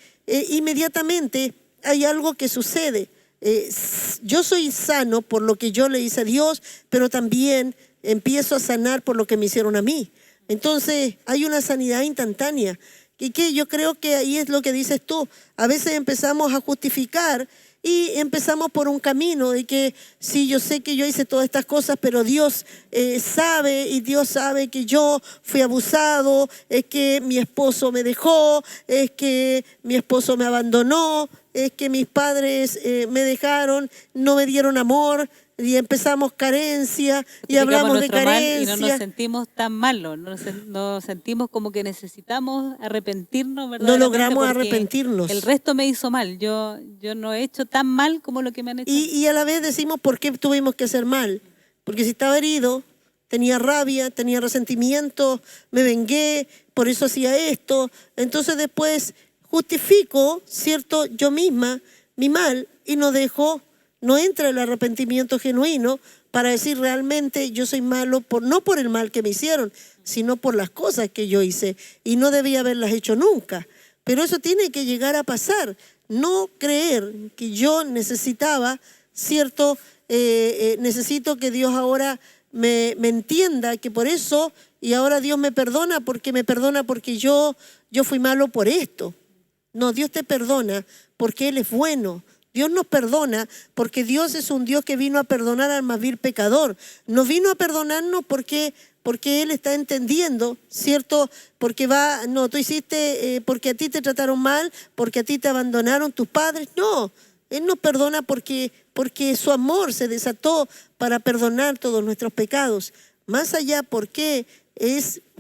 inmediatamente hay algo que sucede. Yo soy sano por lo que yo le hice a Dios, pero también empiezo a sanar por lo que me hicieron a mí. Entonces, hay una sanidad instantánea. Y que yo creo que ahí es lo que dices tú. A veces empezamos a justificar y empezamos por un camino de que sí, yo sé que yo hice todas estas cosas, pero Dios sabe, y Dios sabe que yo fui abusado, es que mi esposo me dejó, es que mi esposo me abandonó, es que mis padres me dejaron, no me dieron amor, y empezamos carencia, y hablamos de carencia. Y no nos sentimos tan malos, nos sentimos como que necesitamos arrepentirnos, ¿verdad? No logramos arrepentirnos. El resto me hizo mal, yo no he hecho tan mal como lo que me han hecho. Y a la vez decimos, ¿por qué tuvimos que hacer mal? Porque si estaba herido, tenía rabia, tenía resentimiento, me vengué, por eso hacía esto. Entonces después justifico, ¿cierto?, yo misma, mi mal, y no entra el arrepentimiento genuino para decir realmente yo soy malo, no por el mal que me hicieron, sino por las cosas que yo hice y no debía haberlas hecho nunca. Pero eso tiene que llegar a pasar. No creer que yo necesitaba, ¿cierto?, necesito que Dios ahora me entienda, que por eso, y ahora Dios me perdona porque yo fui malo por esto. No, Dios te perdona porque Él es bueno. Dios nos perdona porque Dios es un Dios que vino a perdonar al más vil pecador. No vino a perdonarnos porque Él está entendiendo, ¿cierto? Porque tú hiciste, porque a ti te trataron mal, porque a ti te abandonaron tus padres. No, Él nos perdona porque su amor se desató para perdonar todos nuestros pecados. Más allá, porque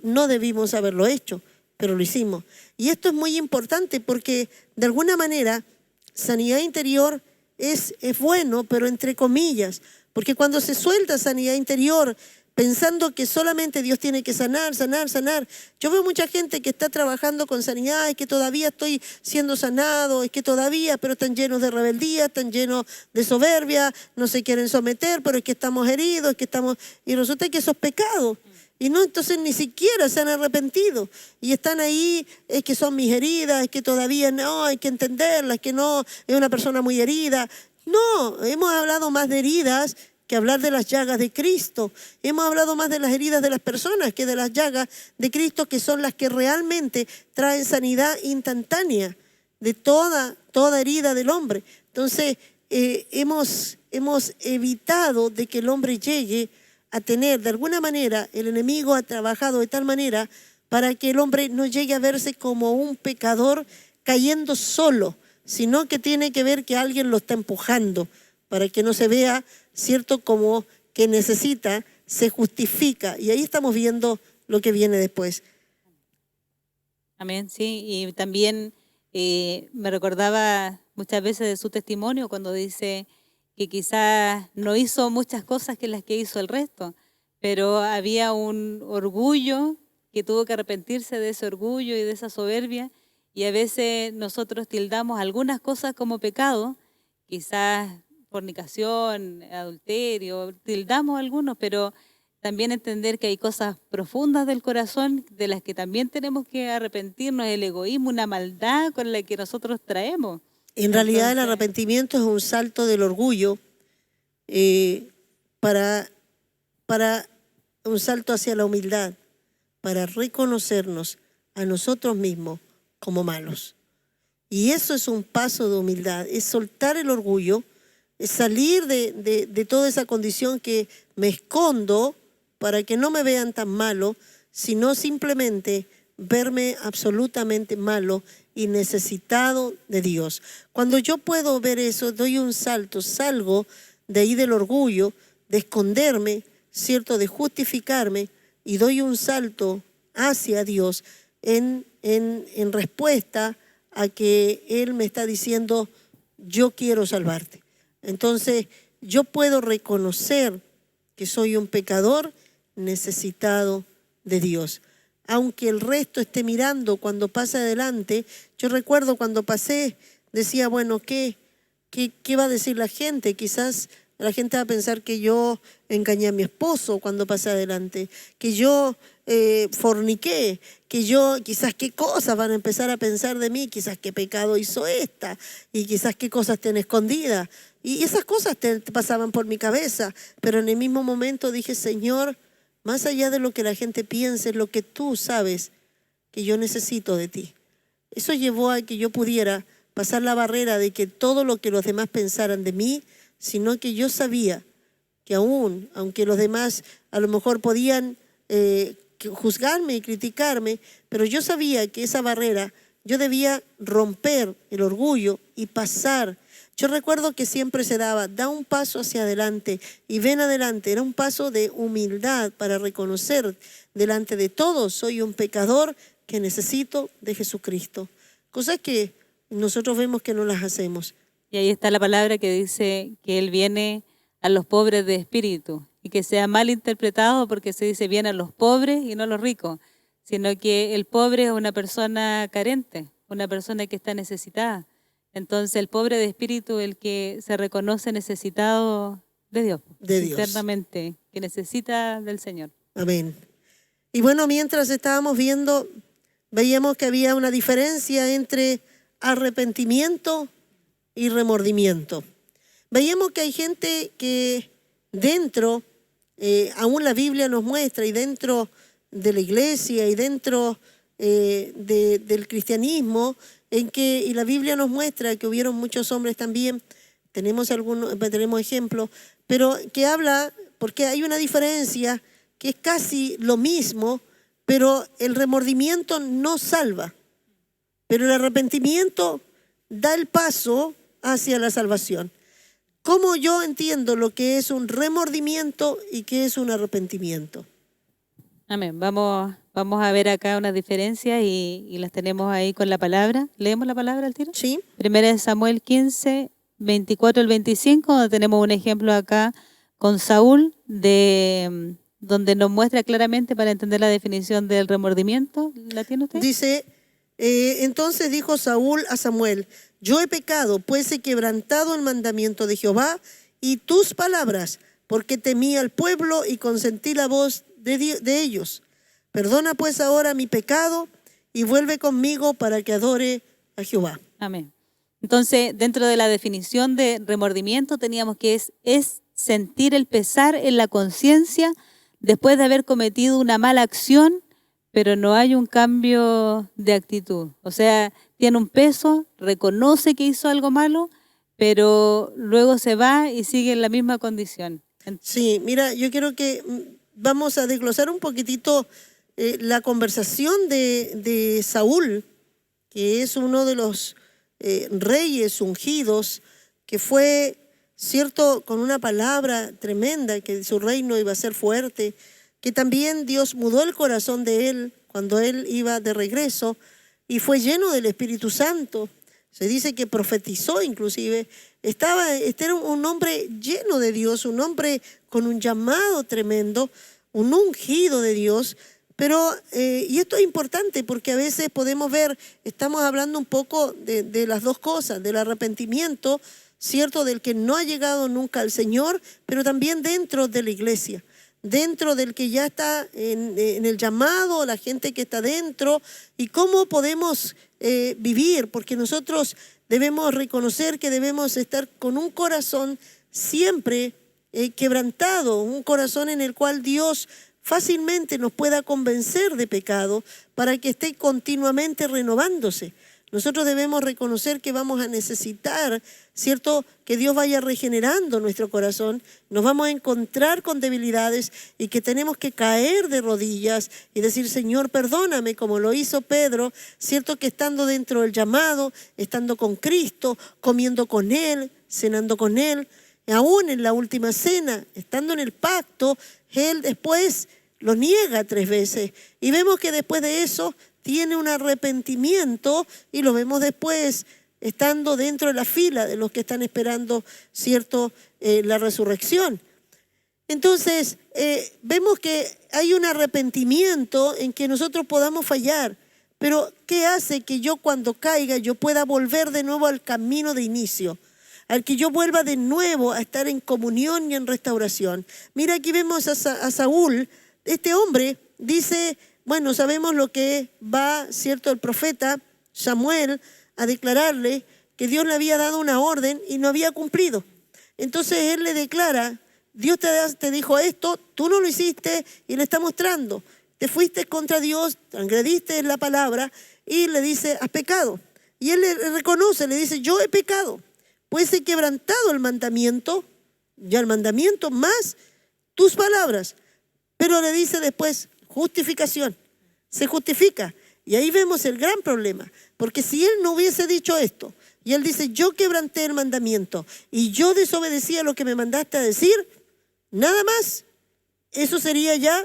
no debimos haberlo hecho, pero lo hicimos. Y esto es muy importante porque de alguna manera sanidad interior es bueno, pero entre comillas, porque cuando se suelta sanidad interior pensando que solamente Dios tiene que sanar. Yo veo mucha gente que está trabajando con sanidad, es que todavía estoy siendo sanado, es que todavía, pero están llenos de rebeldía, están llenos de soberbia, no se quieren someter, pero es que estamos heridos, y resulta que eso es pecado. Y no, entonces ni siquiera se han arrepentido. Y están ahí, es que son mis heridas, es que todavía no, hay que entenderlas, que no, es una persona muy herida. No, hemos hablado más de heridas que hablar de las llagas de Cristo. Hemos hablado más de las heridas de las personas que de las llagas de Cristo, que son las que realmente traen sanidad instantánea de toda herida del hombre. Entonces, hemos evitado de que el hombre llegue a tener, de alguna manera, el enemigo ha trabajado de tal manera para que el hombre no llegue a verse como un pecador cayendo solo, sino que tiene que ver que alguien lo está empujando para que no se vea, ¿cierto?, como que necesita, se justifica. Y ahí estamos viendo lo que viene después. Amén, sí. Y también me recordaba muchas veces de su testimonio cuando dice que quizás no hizo muchas cosas que las que hizo el resto, pero había un orgullo que tuvo que arrepentirse de ese orgullo y de esa soberbia, y a veces nosotros tildamos algunas cosas como pecado, quizás fornicación, adulterio, tildamos algunos, pero también entender que hay cosas profundas del corazón de las que también tenemos que arrepentirnos, el egoísmo, una maldad con la que nosotros traemos. En realidad el arrepentimiento es un salto del orgullo para un salto hacia la humildad, para reconocernos a nosotros mismos como malos. Y eso es un paso de humildad, es soltar el orgullo, es salir de toda esa condición que me escondo para que no me vean tan malo, sino simplemente verme absolutamente malo y necesitado de Dios. Cuando yo puedo ver eso, doy un salto, salgo de ahí del orgullo, de esconderme, ¿cierto?, de justificarme, y doy un salto hacia Dios en respuesta a que Él me está diciendo, yo quiero salvarte. Entonces, yo puedo reconocer que soy un pecador necesitado de Dios. Aunque el resto esté mirando cuando pase adelante, yo recuerdo cuando pasé, decía, bueno, ¿qué va a decir la gente? Quizás la gente va a pensar que yo engañé a mi esposo cuando pasé adelante, que yo forniqué, que yo, quizás qué cosas van a empezar a pensar de mí, quizás qué pecado hizo esta, y quizás qué cosas tiene escondidas. Y esas cosas te pasaban por mi cabeza, pero en el mismo momento dije, Señor, más allá de lo que la gente piense, lo que tú sabes que yo necesito de ti. Eso llevó a que yo pudiera pasar la barrera de que todo lo que los demás pensaran de mí, sino que yo sabía que aunque los demás a lo mejor podían juzgarme y criticarme, pero yo sabía que esa barrera yo debía romper el orgullo y pasar. Yo recuerdo que siempre se daba, da un paso hacia adelante y ven adelante. Era un paso de humildad para reconocer delante de todos, soy un pecador que necesito de Jesucristo. Cosas que nosotros vemos que no las hacemos. Y ahí está la palabra que dice que Él viene a los pobres de espíritu, y que sea mal interpretado porque se dice viene a los pobres y no a los ricos, sino que el pobre es una persona carente, una persona que está necesitada. Entonces el pobre de espíritu es el que se reconoce necesitado de Dios, internamente, que necesita del Señor. Amén. Y bueno, mientras estábamos viendo, veíamos que había una diferencia entre arrepentimiento y remordimiento. Veíamos que hay gente que dentro, aún la Biblia nos muestra, y dentro de la iglesia y dentro del cristianismo, y la Biblia nos muestra que hubieron muchos hombres también, tenemos ejemplos, pero que habla, porque hay una diferencia que es casi lo mismo, pero el remordimiento no salva, pero el arrepentimiento da el paso hacia la salvación. ¿Cómo yo entiendo lo que es un remordimiento y qué es un arrepentimiento? Amén. Vamos a ver acá unas diferencias y las tenemos ahí con la palabra. ¿Leemos la palabra al tiro? Sí. Primera de Samuel 15, 24 al 25, donde tenemos un ejemplo acá con Saúl, donde nos muestra claramente para entender la definición del remordimiento. ¿La tiene usted? Dice, entonces dijo Saúl a Samuel, yo he pecado, pues he quebrantado el mandamiento de Jehová y tus palabras, porque temí al pueblo y consentí la voz de ellos. Perdona pues ahora mi pecado y vuelve conmigo para que adore a Jehová. Amén. Entonces, dentro de la definición de remordimiento teníamos que es sentir el pesar en la conciencia después de haber cometido una mala acción, pero no hay un cambio de actitud. O sea, tiene un peso, reconoce que hizo algo malo, pero luego se va y sigue en la misma condición. Sí, mira, yo quiero que vamos a desglosar un poquitito la conversación de Saúl, que es uno de los reyes ungidos, que fue, cierto, con una palabra tremenda, que su reino iba a ser fuerte, que también Dios mudó el corazón de él cuando él iba de regreso y fue lleno del Espíritu Santo. Se dice que profetizó inclusive. Este era un hombre lleno de Dios, un hombre con un llamado tremendo, un ungido de Dios. Pero, y esto es importante porque a veces podemos ver, estamos hablando un poco de las dos cosas, del arrepentimiento, cierto, del que no ha llegado nunca al Señor, pero también dentro de la iglesia, dentro del que ya está en el llamado, la gente que está dentro, y cómo podemos vivir, porque nosotros debemos reconocer que debemos estar con un corazón siempre quebrantado, un corazón en el cual Dios fácilmente nos pueda convencer de pecado para que esté continuamente renovándose. Nosotros debemos reconocer que vamos a necesitar, ¿cierto?, que Dios vaya regenerando nuestro corazón, nos vamos a encontrar con debilidades y que tenemos que caer de rodillas y decir, Señor, perdóname, como lo hizo Pedro, ¿cierto?, que estando dentro del llamado, estando con Cristo, comiendo con Él, cenando con Él, y aún en la última cena, estando en el pacto, Él después lo niega 3 veces. Y vemos que después de eso tiene un arrepentimiento y lo vemos después estando dentro de la fila de los que están esperando, cierto, la resurrección. Entonces, vemos que hay un arrepentimiento en que nosotros podamos fallar. Pero, ¿qué hace que yo cuando caiga yo pueda volver de nuevo al camino de inicio? Al que yo vuelva de nuevo a estar en comunión y en restauración. Mira, aquí vemos a Saúl. Este hombre dice, bueno, sabemos lo que va, cierto, el profeta Samuel a declararle que Dios le había dado una orden y no había cumplido. Entonces él le declara, Dios te dijo esto, tú no lo hiciste y le está mostrando. Te fuiste contra Dios, transgrediste la palabra y le dice, has pecado. Y él le reconoce, le dice, yo he pecado. Pues he quebrantado el mandamiento, ya el mandamiento más tus palabras. Pero le dice después, justificación. Se justifica. Y ahí vemos el gran problema, porque si él no hubiese dicho esto, y él dice, yo quebranté el mandamiento y yo desobedecí a lo que me mandaste a decir, nada más, eso sería ya,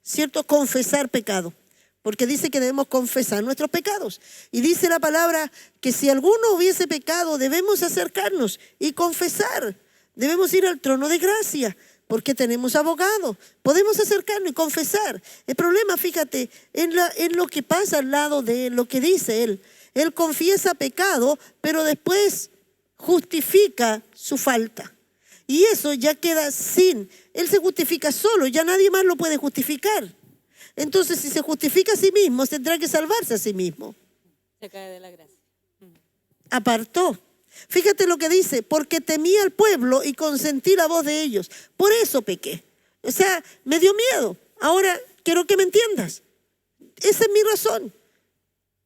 ¿cierto?, confesar pecado. Porque dice que debemos confesar nuestros pecados. Y dice la palabra que si alguno hubiese pecado, debemos acercarnos y confesar. Debemos ir al trono de gracia, porque tenemos abogado. Podemos acercarnos y confesar. El problema, fíjate, en lo que pasa al lado de lo que dice él. Él confiesa pecado, pero después justifica su falta. Y eso ya queda sin. Él se justifica solo, ya nadie más lo puede justificar. Entonces, si se justifica a sí mismo, tendrá que salvarse a sí mismo. Se cae de la gracia. Apartó. Fíjate lo que dice, porque temí al pueblo y consentí la voz de ellos. Por eso pequé. O sea, me dio miedo. Ahora quiero que me entiendas. Esa es mi razón.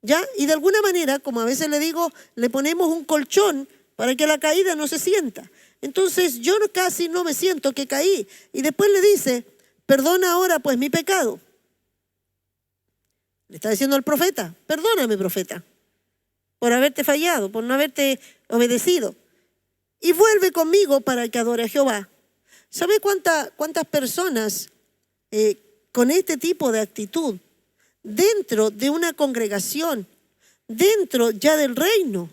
¿Ya? Y de alguna manera, como a veces le digo, le ponemos un colchón para que la caída no se sienta. Entonces yo casi no me siento que caí. Y después le dice, perdona ahora pues mi pecado. Le está diciendo al profeta, perdóname, profeta, por haberte fallado, por no haberte obedecido. Y vuelve conmigo para que adore a Jehová. ¿Sabe cuántas personas con este tipo de actitud, dentro de una congregación, dentro ya del reino,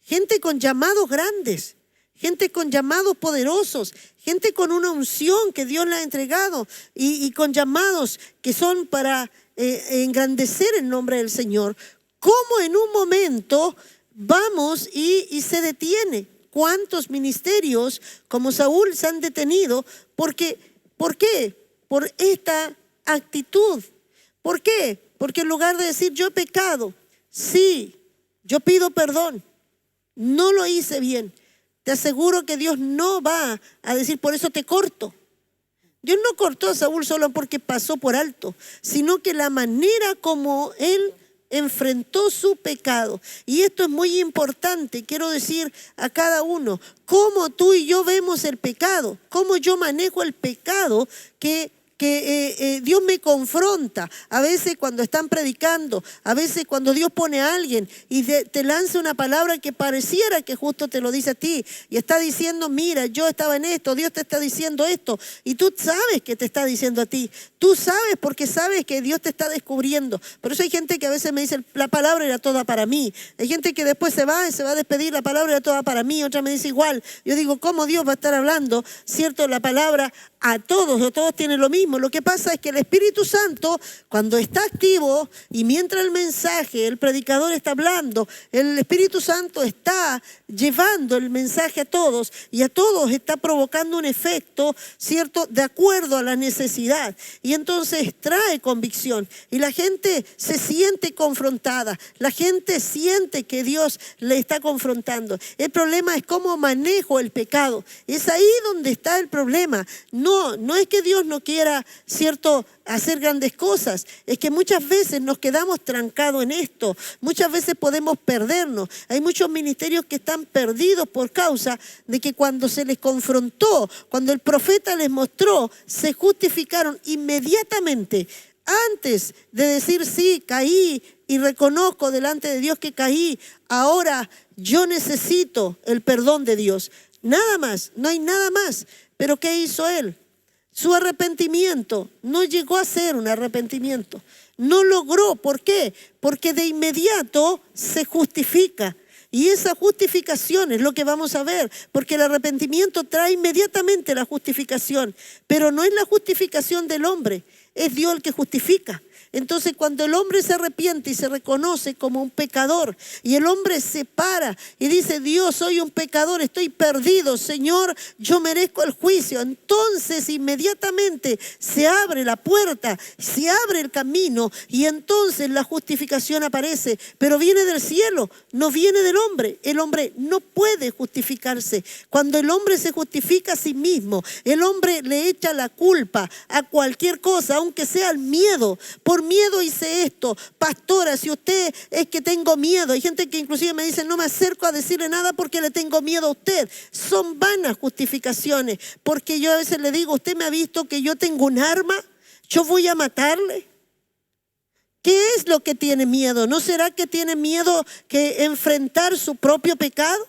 gente con llamados grandes, gente con llamados poderosos, gente con una unción que Dios le ha entregado y con llamados que son para engrandecer el nombre del Señor, cómo en un momento vamos y se detiene? ¿Cuántos ministerios como Saúl se han detenido? ¿Por qué? Por esta actitud. ¿Por qué? Porque en lugar de decir yo he pecado, sí, yo pido perdón, no lo hice bien, te aseguro que Dios no va a decir por eso te corto. Dios no cortó a Saúl solo porque pasó por alto, sino que la manera como él enfrentó su pecado. Y esto es muy importante, quiero decir a cada uno, cómo tú y yo vemos el pecado, cómo yo manejo el pecado que Dios me confronta. A veces cuando están predicando, a veces cuando Dios pone a alguien y te lanza una palabra que pareciera que justo te lo dice a ti y está diciendo, mira, yo estaba en esto, Dios te está diciendo esto, y tú sabes que te está diciendo a ti, tú sabes porque sabes que Dios te está descubriendo. Por eso hay gente que a veces me dice, la palabra era toda para mí. Hay gente que después se va a despedir, la palabra era toda para mí. Otra me dice igual. Yo digo, ¿cómo Dios va a estar hablando, cierto, la palabra a todos, o todos tienen lo mismo? Lo que pasa es que el Espíritu Santo, cuando está activo y mientras el mensaje, el predicador está hablando, el Espíritu Santo está llevando el mensaje a todos y a todos está provocando un efecto, ¿cierto?, de acuerdo a la necesidad. Y entonces trae convicción y la gente se siente confrontada, la gente siente que Dios le está confrontando. El problema es cómo manejo el pecado. Es ahí donde está el problema. No es que Dios no quiera, ¿cierto?, hacer grandes cosas. Es que muchas veces nos quedamos trancados en esto. Muchas veces podemos perdernos. Hay muchos ministerios que están perdidos por causa de que cuando se les confrontó, cuando el profeta les mostró, se justificaron inmediatamente. Antes de decir sí, caí y reconozco delante de Dios que caí, ahora yo necesito el perdón de Dios. Nada más, no hay nada más. Pero ¿qué hizo él? Su arrepentimiento no llegó a ser un arrepentimiento. No logró. ¿Por qué? Porque de inmediato se justifica. Y esa justificación es lo que vamos a ver. Porque el arrepentimiento trae inmediatamente la justificación. Pero no es la justificación del hombre. Es Dios el que justifica. Entonces cuando el hombre se arrepiente y se reconoce como un pecador y el hombre se para y dice, Dios, soy un pecador, estoy perdido, Señor, yo merezco el juicio. Entonces inmediatamente se abre la puerta, se abre el camino y entonces la justificación aparece. Pero viene del cielo, no viene del hombre. El hombre no puede justificarse. Cuando el hombre se justifica a sí mismo, el hombre le echa la culpa a cualquier cosa, aunque sea el miedo. Por miedo hice esto. Pastora, si usted es que tengo miedo. Hay gente que inclusive me dice, no me acerco a decirle nada porque le tengo miedo a usted. Son vanas justificaciones. Porque yo a veces le digo, usted me ha visto que yo tengo un arma, yo voy a matarle. ¿Qué es lo que tiene miedo? ¿No será que tiene miedo que enfrentar su propio pecado?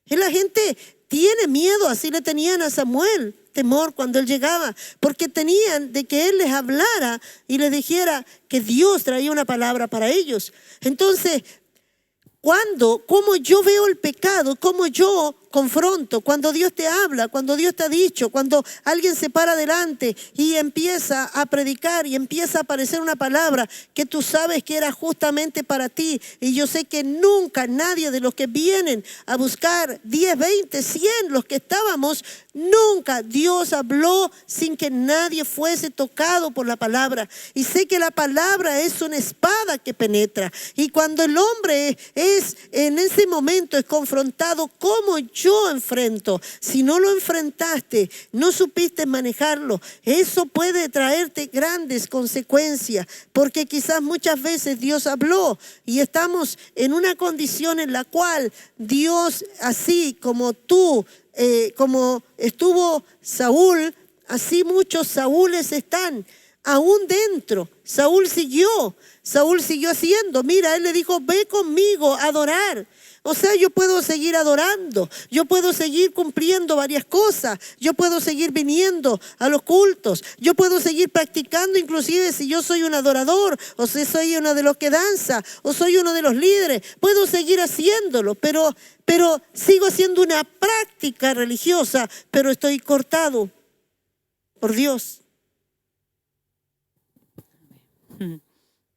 Y la gente tiene miedo, así le tenían a Samuel, temor cuando él llegaba, porque tenían de que él les hablara y les dijera que Dios traía una palabra para ellos. Entonces, cómo yo veo el pecado, cómo yo confronto, cuando Dios te habla, cuando Dios te ha dicho, cuando alguien se para adelante y empieza a predicar y empieza a aparecer una palabra que tú sabes que era justamente para ti. Y yo sé que nunca nadie de los que vienen a buscar 10, 20, 100, los que estábamos, nunca Dios habló sin que nadie fuese tocado por la palabra. Y sé que la palabra es una espada que penetra. Y cuando el hombre en ese momento es confrontado, ¿cómo yo enfrento? Si no lo enfrentaste, no supiste manejarlo, eso puede traerte grandes consecuencias, porque quizás muchas veces Dios habló y estamos en una condición en la cual Dios, así como tú, como estuvo Saúl, así muchos Saúles están aún dentro. Saúl siguió haciendo. Mira, él le dijo, ve conmigo a adorar. O sea, yo puedo seguir adorando, yo puedo seguir cumpliendo varias cosas, yo puedo seguir viniendo a los cultos, yo puedo seguir practicando, inclusive si yo soy un adorador, o si soy uno de los que danza, o soy uno de los líderes, puedo seguir haciéndolo, pero sigo haciendo una práctica religiosa, pero estoy cortado por Dios.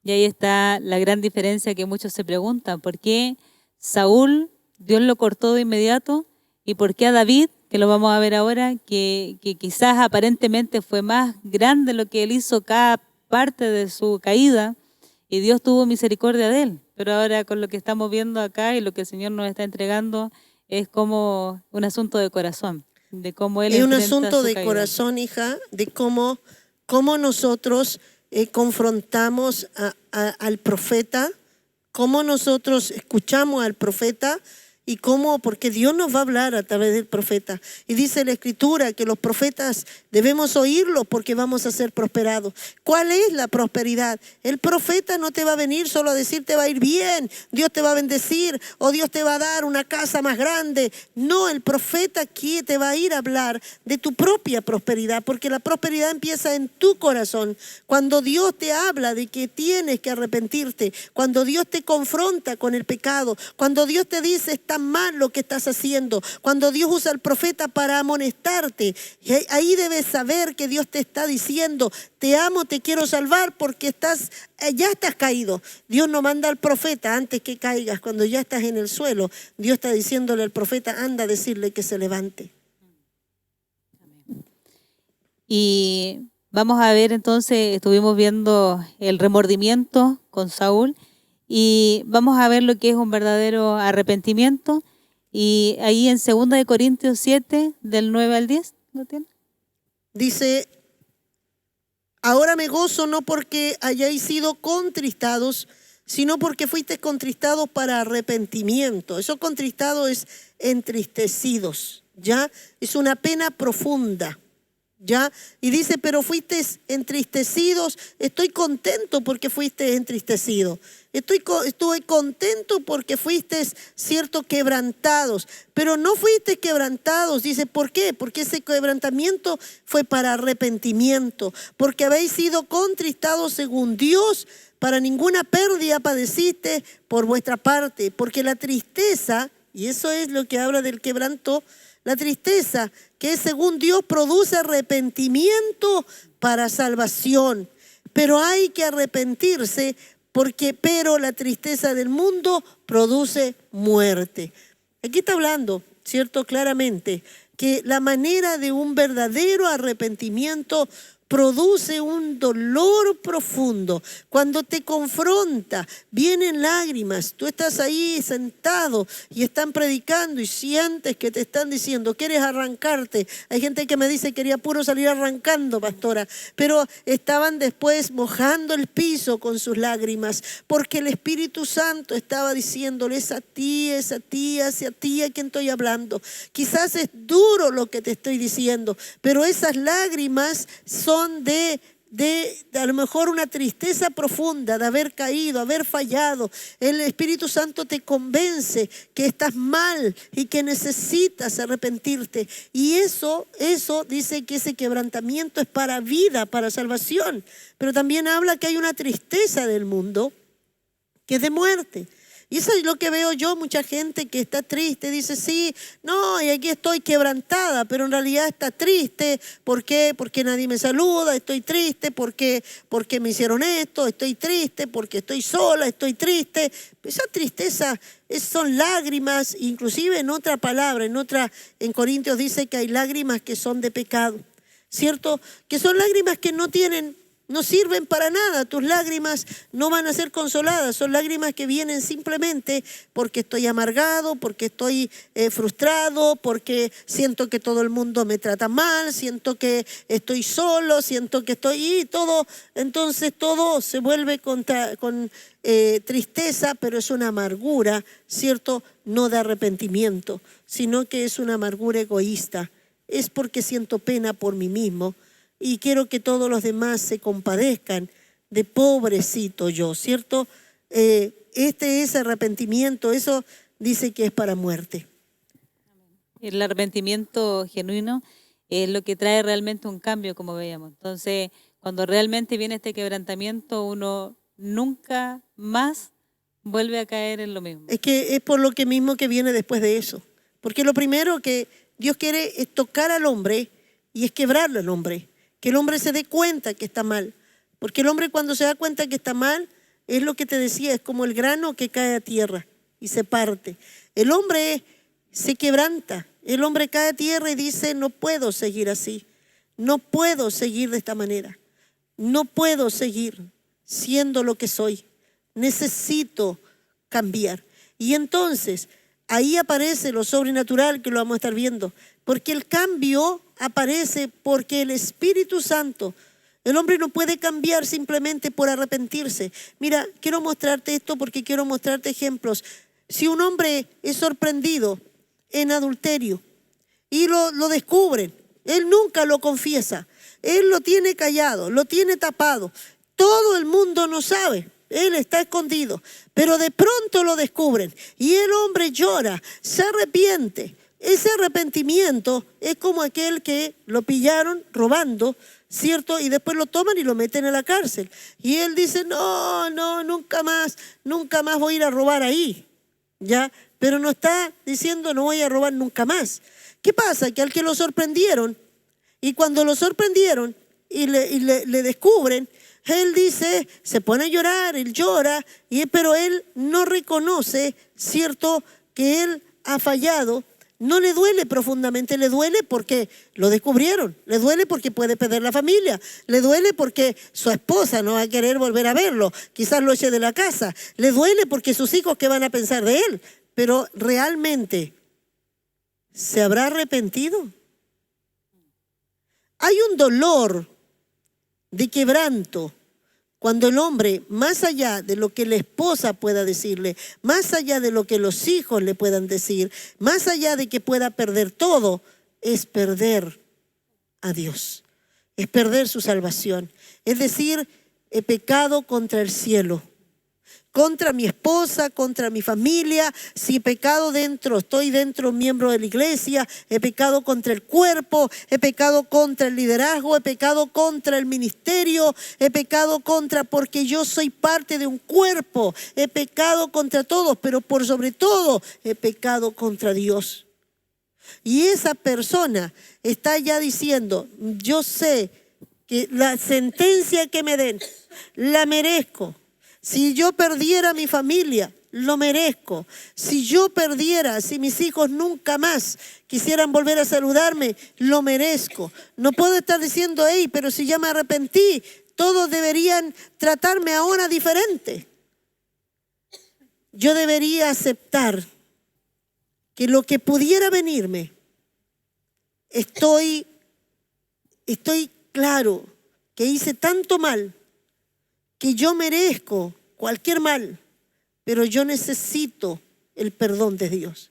Y ahí está la gran diferencia que muchos se preguntan, ¿por qué Saúl, Dios lo cortó de inmediato? ¿Y por qué a David, que lo vamos a ver ahora, que quizás aparentemente fue más grande lo que él hizo cada parte de su caída, y Dios tuvo misericordia de él? Pero ahora con lo que estamos viendo acá y lo que el Señor nos está entregando es como un asunto de corazón, de cómo él es un enfrenta asunto su de caída. corazón, hija, de cómo nosotros confrontamos al profeta, cómo nosotros escuchamos al profeta y cómo, porque Dios nos va a hablar a través del profeta. Y dice la Escritura que los profetas debemos oírlos porque vamos a ser prosperados. ¿Cuál es la prosperidad? El profeta no te va a venir solo a decir te va a ir bien, Dios te va a bendecir o Dios te va a dar una casa más grande. No, el profeta aquí te va a ir a hablar de tu propia prosperidad, porque la prosperidad empieza en tu corazón. Cuando Dios te habla de que tienes que arrepentirte, cuando Dios te confronta con el pecado, cuando Dios te dice está mal lo que estás haciendo, cuando Dios usa al profeta para amonestarte, ahí debes saber que Dios te está diciendo te amo, te quiero salvar porque ya estás caído. Dios no manda al profeta antes que caigas. Cuando ya estás en el suelo, Dios está diciéndole al profeta, anda a decirle que se levante. Y vamos a ver entonces, estuvimos viendo el remordimiento con Saúl y vamos a ver lo que es un verdadero arrepentimiento. Y ahí en 2 de Corintios 7, del 9 al 10, ¿lo tiene? Dice, ahora me gozo no porque hayáis sido contristados, sino porque fuisteis contristados para arrepentimiento. Eso contristado es entristecidos, ¿ya? Es una pena profunda, ¿ya? Y dice, pero fuisteis entristecidos, estoy contento porque fuisteis entristecidos. Estuve contento porque fuisteis, cierto, quebrantados, pero no fuisteis quebrantados. Dice, ¿por qué? Porque ese quebrantamiento fue para arrepentimiento, porque habéis sido contristados según Dios, para ninguna pérdida padeciste por vuestra parte, porque la tristeza, y eso es lo que habla del quebranto, la tristeza que es según Dios produce arrepentimiento para salvación, pero hay que arrepentirse pero la tristeza del mundo produce muerte. Aquí está hablando, ¿cierto? Claramente, que la manera de un verdadero arrepentimiento produce un dolor profundo. Cuando te confronta, vienen lágrimas, tú estás ahí sentado y están predicando y sientes que te están diciendo, quieres arrancarte. Hay gente que me dice, quería puro salir arrancando, pastora, pero estaban después mojando el piso con sus lágrimas, porque el Espíritu Santo estaba diciéndole, es a ti a quien estoy hablando. Quizás es duro lo que te estoy diciendo, pero esas lágrimas son de de a lo mejor una tristeza profunda de haber caído, haber fallado. El Espíritu Santo te convence que estás mal y que necesitas arrepentirte. Y eso dice que ese quebrantamiento es para vida, para salvación. Pero también habla que hay una tristeza del mundo que es de muerte. Y eso es lo que veo yo, mucha gente que está triste, dice, sí, no, y aquí estoy quebrantada, pero en realidad está triste. ¿Por qué? Porque nadie me saluda, estoy triste, porque me hicieron esto, estoy triste, porque estoy sola, estoy triste. Esa tristeza son lágrimas, inclusive en otra palabra, en Corintios dice que hay lágrimas que son de pecado, ¿cierto? Que son lágrimas que no sirven para nada. Tus lágrimas no van a ser consoladas. Son lágrimas que vienen simplemente porque estoy amargado, porque estoy frustrado, porque siento que todo el mundo me trata mal, siento que estoy solo, siento que estoy... Y todo, entonces todo se vuelve con tristeza, pero es una amargura, ¿cierto? No de arrepentimiento, sino que es una amargura egoísta. Es porque siento pena por mí mismo. Y quiero que todos los demás se compadezcan de pobrecito yo, ¿cierto? Este es arrepentimiento, eso dice que es para muerte. El arrepentimiento genuino es lo que trae realmente un cambio, como veíamos. Entonces, cuando realmente viene este quebrantamiento, uno nunca más vuelve a caer en lo mismo. Es que es por lo que mismo que viene después de eso. Porque lo primero que Dios quiere es tocar al hombre y es quebrarlo al hombre. Que el hombre se dé cuenta que está mal. Porque el hombre cuando se da cuenta que está mal, es lo que te decía, es como el grano que cae a tierra y se parte. El hombre se quebranta, el hombre cae a tierra y dice, no puedo seguir así, no puedo seguir de esta manera, no puedo seguir siendo lo que soy, necesito cambiar. Y entonces, ahí aparece lo sobrenatural que lo vamos a estar viendo, porque el cambio aparece porque el Espíritu Santo, el hombre no puede cambiar simplemente por arrepentirse. Mira, quiero mostrarte esto porque quiero mostrarte ejemplos. Si un hombre es sorprendido en adulterio y lo descubren, él nunca lo confiesa, él lo tiene callado, lo tiene tapado, todo el mundo no sabe. Él está escondido, pero de pronto lo descubren y el hombre llora, se arrepiente. Ese arrepentimiento es como aquel que lo pillaron robando, ¿cierto? Y después lo toman y lo meten a la cárcel. Y él dice, no, nunca más voy a ir a robar ahí, ¿ya? Pero no está diciendo, no voy a robar nunca más. ¿Qué pasa? Que al que lo sorprendieron, y cuando lo sorprendieron y le descubren, él dice, se pone a llorar, él llora, pero él no reconoce, ¿cierto?, que él ha fallado. No le duele profundamente, le duele porque lo descubrieron, le duele porque puede perder la familia, le duele porque su esposa no va a querer volver a verlo, quizás lo eche de la casa, le duele porque sus hijos, ¿qué van a pensar de él? Pero realmente, ¿se habrá arrepentido? Hay un dolor de quebranto cuando el hombre, más allá de lo que la esposa pueda decirle, más allá de lo que los hijos le puedan decir, más allá de que pueda perder todo, es perder a Dios, es perder su salvación. Es decir, he pecado contra el cielo, contra mi esposa, contra mi familia. Si he pecado estoy dentro miembro de la iglesia, he pecado contra el cuerpo, he pecado contra el liderazgo, he pecado contra el ministerio, he pecado porque yo soy parte de un cuerpo, he pecado contra todos, pero por sobre todo he pecado contra Dios. Y esa persona está ya diciendo, yo sé que la sentencia que me den, la merezco. Si yo perdiera mi familia, lo merezco. Si mis hijos nunca más quisieran volver a saludarme, lo merezco. No puedo estar diciendo, pero si ya me arrepentí, todos deberían tratarme ahora diferente. Yo debería aceptar que lo que pudiera venirme, estoy claro que hice tanto mal, que yo merezco cualquier mal, pero yo necesito el perdón de Dios.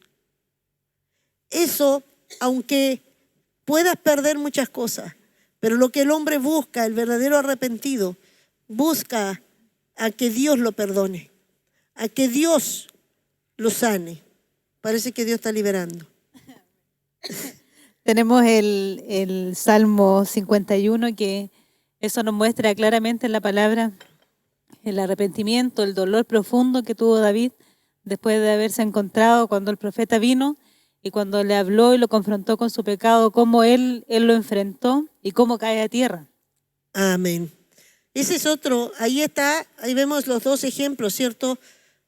Eso, aunque puedas perder muchas cosas, Pero lo que el hombre busca, el verdadero arrepentido, busca a que Dios lo perdone, a que Dios lo sane. Parece que Dios está liberando. Tenemos el Salmo 51, que eso nos muestra claramente en la palabra el arrepentimiento, el dolor profundo que tuvo David después de haberse encontrado cuando el profeta vino y cuando le habló y lo confrontó con su pecado, cómo él lo enfrentó y cómo cae a tierra. Amén. Ese es otro, ahí está, ahí vemos los dos ejemplos, ¿cierto?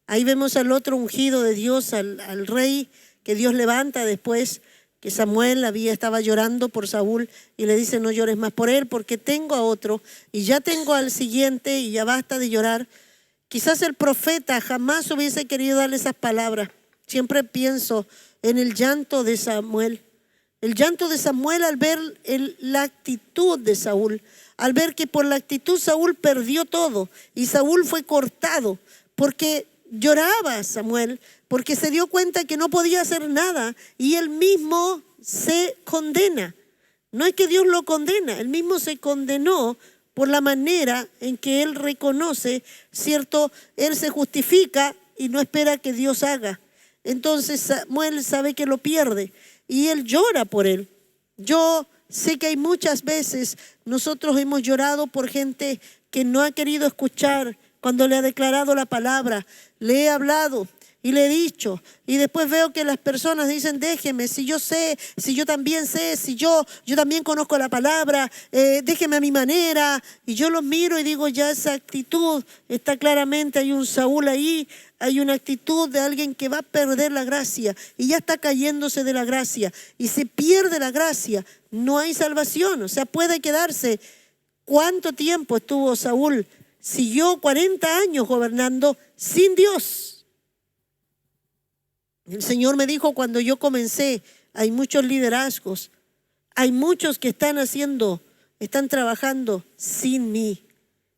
Ahí vemos al otro ungido de Dios, al rey que Dios levanta después que Samuel estaba llorando por Saúl y le dice: no llores más por él porque tengo a otro y ya tengo al siguiente y ya basta de llorar. Quizás el profeta jamás hubiese querido darle esas palabras. Siempre pienso en el llanto de Samuel. El llanto de Samuel al ver la actitud de Saúl, al ver que por la actitud Saúl perdió todo y Saúl fue cortado, porque lloraba Samuel, porque se dio cuenta que no podía hacer nada y él mismo se condena. No es que Dios lo condena, él mismo se condenó por la manera en que él reconoce, ¿cierto? Él se justifica y no espera que Dios haga. Entonces Samuel sabe que lo pierde y él llora por él. Yo sé que hay muchas veces nosotros hemos llorado por gente que no ha querido escuchar cuando le ha declarado la palabra. Le he hablado y le he dicho, y después veo que las personas dicen: déjeme, si yo sé, si yo también sé, si yo también conozco la palabra, déjeme a mi manera. Y yo los miro y digo: ya esa actitud está claramente, hay un Saúl ahí, hay una actitud de alguien que va a perder la gracia y ya está cayéndose de la gracia. Y si pierde la gracia, no hay salvación. O sea, puede quedarse. ¿Cuánto tiempo estuvo Saúl? Siguió 40 años gobernando sin Dios. El Señor me dijo cuando yo comencé: hay muchos liderazgos, hay muchos que están trabajando sin mí,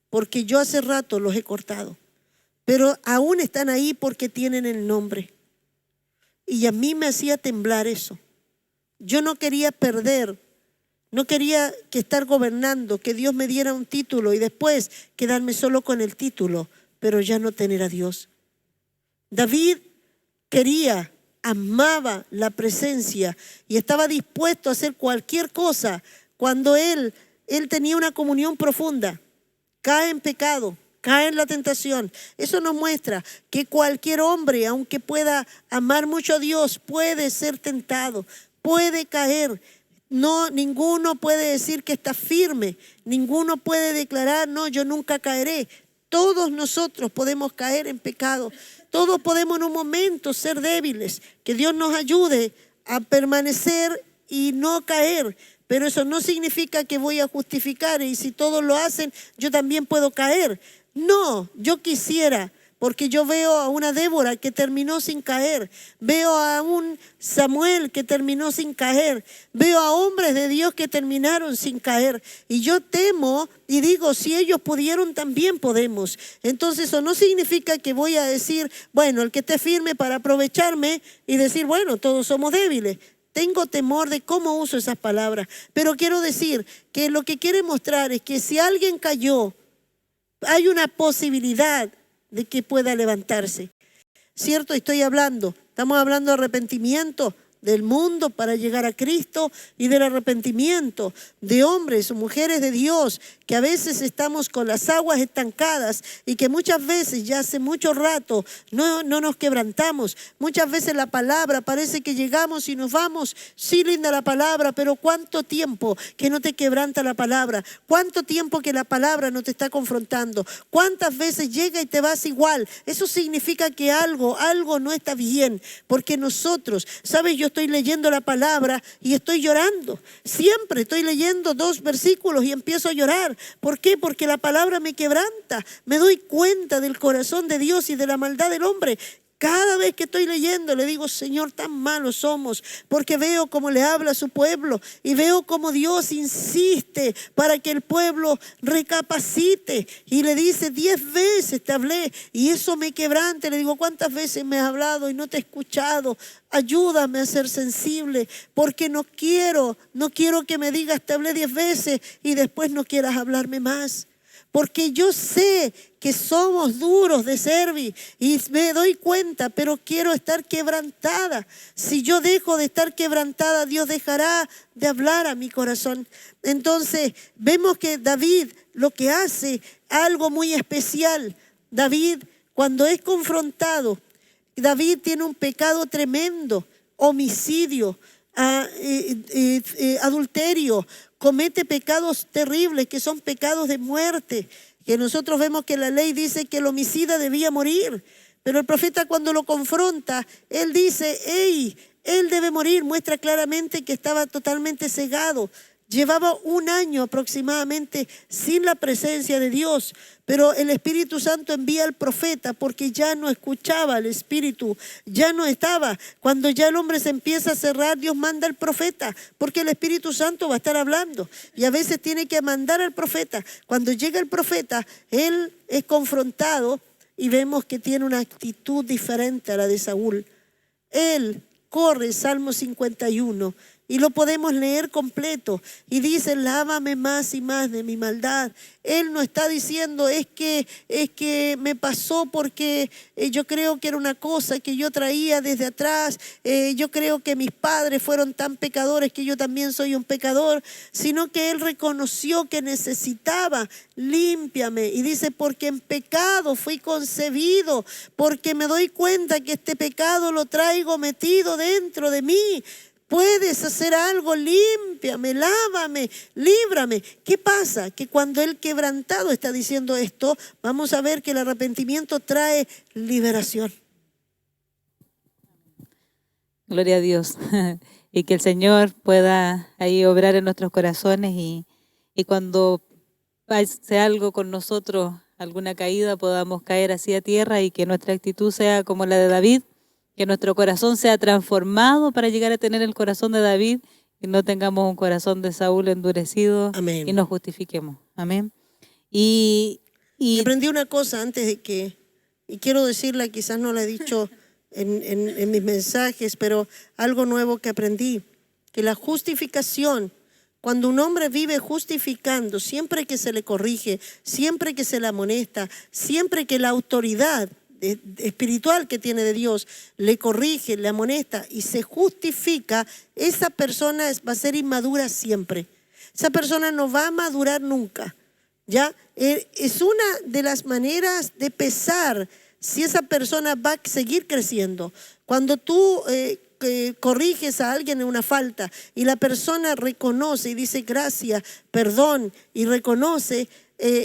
porque yo hace rato los he cortado, pero aún están ahí porque tienen el nombre. Y a mí me hacía temblar eso. Yo no quería perder, no quería que estar gobernando, que Dios me diera un título y después quedarme solo con el título, pero ya no tener a Dios. David amaba la presencia y estaba dispuesto a hacer cualquier cosa cuando él tenía una comunión profunda. Cae en pecado, cae en la tentación. Eso nos muestra que cualquier hombre, aunque pueda amar mucho a Dios, puede ser tentado, puede caer. No, ninguno puede decir que está firme, ninguno puede declarar: no, yo nunca caeré. Todos nosotros podemos caer en pecado. Todos podemos en un momento ser débiles. Que Dios nos ayude a permanecer y no caer. Pero eso no significa que voy a justificar y si todos lo hacen, yo también puedo caer. No, yo quisiera, porque yo veo a una Débora que terminó sin caer. Veo a un Samuel que terminó sin caer. Veo a hombres de Dios que terminaron sin caer. Y yo temo y digo: si ellos pudieron, también podemos. Entonces eso no significa que voy a decir: bueno, el que esté firme para aprovecharme y decir: bueno, todos somos débiles. Tengo temor de cómo uso esas palabras. Pero quiero decir que lo que quiere mostrar es que si alguien cayó, hay una posibilidad de que pueda levantarse. ¿Cierto? Estamos hablando de arrepentimiento del mundo para llegar a Cristo y del arrepentimiento de hombres o mujeres de Dios que a veces estamos con las aguas estancadas y que muchas veces ya hace mucho rato no nos quebrantamos. Muchas veces la palabra parece que llegamos y nos vamos. Sí, linda la palabra, pero ¿cuánto tiempo que no te quebranta la palabra? ¿Cuánto tiempo que la palabra no te está confrontando? ¿Cuántas veces llega y te vas igual? Eso significa que algo no está bien, porque nosotros, ¿sabes? Yo estoy leyendo la palabra y estoy llorando. Siempre estoy leyendo 2 versículos y empiezo a llorar. ¿Por qué? Porque la palabra me quebranta. Me doy cuenta del corazón de Dios y de la maldad del hombre. Cada vez que estoy leyendo le digo, Señor, tan malos somos, porque veo cómo le habla a su pueblo y veo cómo Dios insiste para que el pueblo recapacite y le dice 10 veces te hablé y eso me quebrante. Le digo, ¿cuántas veces me has hablado y no te he escuchado? Ayúdame a ser sensible, porque no quiero que me digas te hablé 10 veces y después no quieras hablarme más. Porque yo sé que somos duros de servir y me doy cuenta, pero quiero estar quebrantada. Si yo dejo de estar quebrantada, Dios dejará de hablar a mi corazón. Entonces vemos que David lo que hace, algo muy especial. David, cuando es confrontado, David tiene un pecado tremendo, homicidio, adulterio, comete pecados terribles que son pecados de muerte, que nosotros vemos que la ley dice que el homicida debía morir, pero el profeta cuando lo confronta, él dice, él debe morir, muestra claramente que estaba totalmente cegado. Llevaba 1 año aproximadamente sin la presencia de Dios, pero el Espíritu Santo envía al profeta porque ya no escuchaba al Espíritu, ya no estaba. Cuando ya el hombre se empieza a cerrar, Dios manda al profeta porque el Espíritu Santo va a estar hablando y a veces tiene que mandar al profeta. Cuando llega el profeta, él es confrontado y vemos que tiene una actitud diferente a la de Saúl. Él corre, Salmo 51, y lo podemos leer completo. Y dice, lávame más y más de mi maldad. Él no está diciendo, es que me pasó porque yo creo que era una cosa que yo traía desde atrás. Yo creo que mis padres fueron tan pecadores que yo también soy un pecador. Sino que él reconoció que necesitaba, límpiame. Y dice, porque en pecado fui concebido, porque me doy cuenta que este pecado lo traigo metido dentro de mí. Puedes hacer algo, límpiame, lávame, líbrame. ¿Qué pasa? Que cuando el quebrantado está diciendo esto, vamos a ver que el arrepentimiento trae liberación. Gloria a Dios. Y que el Señor pueda ahí obrar en nuestros corazones y cuando pase algo con nosotros, alguna caída, podamos caer así a tierra y que nuestra actitud sea como la de David. Que nuestro corazón sea transformado para llegar a tener el corazón de David y no tengamos un corazón de Saúl endurecido. Amén. Y nos justifiquemos. Amén. Y aprendí una cosa antes de que, y quiero decirla, quizás no la he dicho en mis mensajes, pero algo nuevo que aprendí, que la justificación, cuando un hombre vive justificando, siempre que se le corrige, siempre que se le amonesta, siempre que la autoridad espiritual que tiene de Dios le corrige, le amonesta y se justifica, esa persona va a ser inmadura siempre. Esa persona no va a madurar nunca. ¿Ya? Es una de las maneras de pesar si esa persona va a seguir creciendo. Cuando tú corriges a alguien en una falta y la persona reconoce y dice gracias, perdón y reconoce,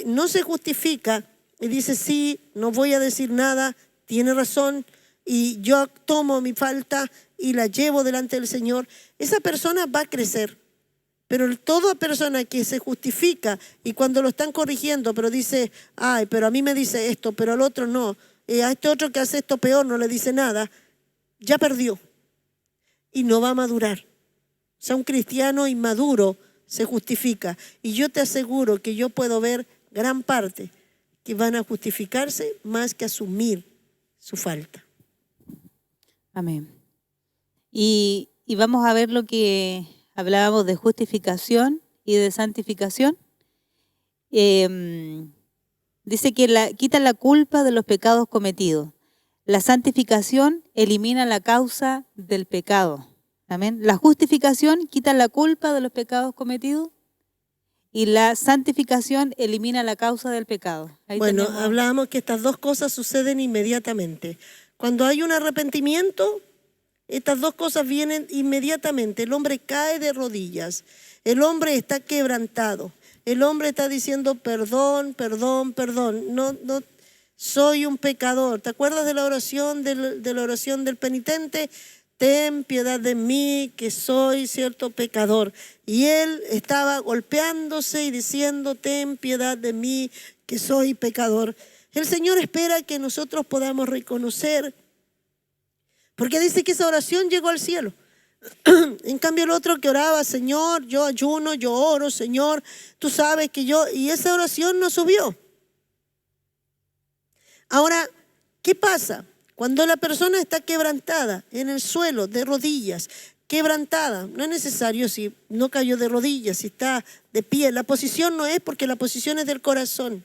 no se justifica. Y dice, sí, no voy a decir nada, tiene razón, y yo tomo mi falta y la llevo delante del Señor. Esa persona va a crecer. Pero toda persona que se justifica y cuando lo están corrigiendo, pero dice, ay, pero a mí me dice esto, pero al otro no, a este otro que hace esto peor no le dice nada, ya perdió y no va a madurar. O sea, un cristiano inmaduro se justifica. Y yo te aseguro que yo puedo ver gran parte que van a justificarse más que asumir su falta. Amén. Y vamos a ver lo que hablábamos de justificación y de santificación. Dice que quita la culpa de los pecados cometidos. La santificación elimina la causa del pecado. Amén. La justificación quita la culpa de los pecados cometidos. Y la santificación elimina la causa del pecado. Ahí bueno, hablábamos que estas dos cosas suceden inmediatamente. Cuando hay un arrepentimiento, estas dos cosas vienen inmediatamente. El hombre cae de rodillas. El hombre está quebrantado. El hombre está diciendo perdón, perdón, perdón. No, soy un pecador. ¿Te acuerdas de la oración del penitente? Ten piedad de mí, que soy cierto pecador. Y él estaba golpeándose y diciendo, ten piedad de mí, que soy pecador. El Señor espera que nosotros podamos reconocer Porque dice que esa oración llegó al cielo. En cambio el otro que oraba, Señor, yo ayuno, yo oro, Señor, tú sabes que yo... Y esa oración no subió. Ahora, ¿qué pasa? Cuando la persona está quebrantada en el suelo, de rodillas, quebrantada, no es necesario si no cayó de rodillas, si está de pie. La posición no es, porque la posición es del corazón.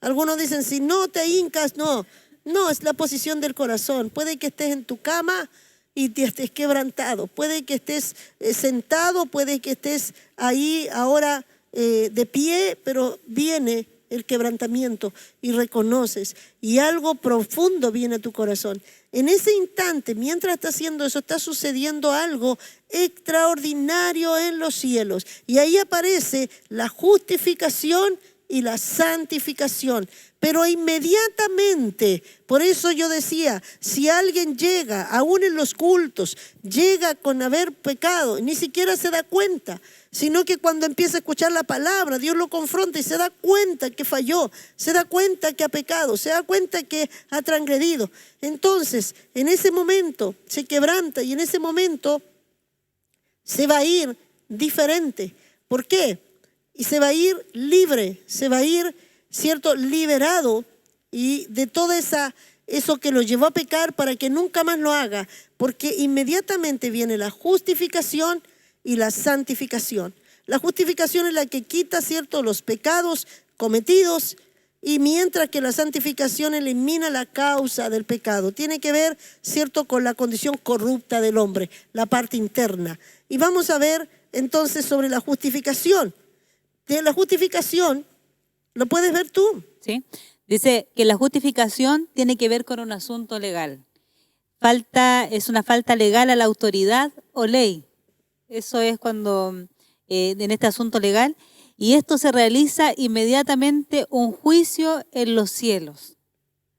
Algunos dicen, si no te hincas, no. No, es la posición del corazón. Puede que estés en tu cama y te estés quebrantado. Puede que estés sentado, puede que estés ahí ahora de pie, pero viene el quebrantamiento y reconoces. Y algo profundo viene a tu corazón. En ese instante, mientras está haciendo eso, está sucediendo algo extraordinario en los cielos. Y ahí aparece la justificación y la santificación. Pero inmediatamente, por eso yo decía, si alguien llega, aún en los cultos, llega con haber pecado, ni siquiera se da cuenta, sino que cuando empieza a escuchar la palabra, Dios lo confronta y se da cuenta que falló, se da cuenta que ha pecado, se da cuenta que ha transgredido. Entonces, en ese momento se quebranta y en ese momento se va a ir diferente. ¿Por qué? Y se va a ir libre, se va a ir, ¿cierto?, liberado y de todo eso que lo llevó a pecar para que nunca más lo haga, porque inmediatamente viene la justificación y la santificación. La justificación es la que quita, ¿cierto?, los pecados cometidos, y mientras que la santificación elimina la causa del pecado. Tiene que ver, ¿cierto?, con la condición corrupta del hombre, la parte interna. Y vamos a ver entonces sobre la justificación. De la justificación, ¿lo puedes ver tú? Sí. Dice que la justificación tiene que ver con un asunto legal. Es una falta legal a la autoridad o ley. Eso es cuando, en este asunto legal, y esto se realiza inmediatamente un juicio en los cielos.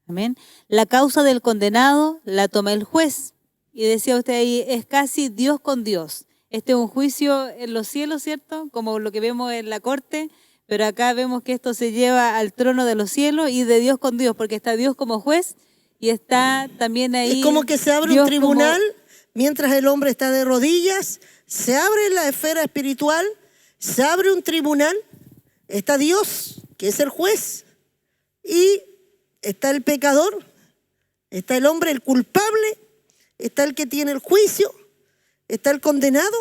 Amén. La causa del condenado la toma el juez. Y decía usted ahí, es casi Dios con Dios. Este es un juicio en los cielos, ¿cierto? Como lo que vemos en la corte, pero acá vemos que esto se lleva al trono de los cielos y de Dios con Dios, porque está Dios como juez y está también ahí... Es como que se abre Dios un tribunal como... mientras el hombre está de rodillas, se abre la esfera espiritual, se abre un tribunal, está Dios, que es el juez, y está el pecador, está el hombre, el culpable, está el que tiene el juicio, está el condenado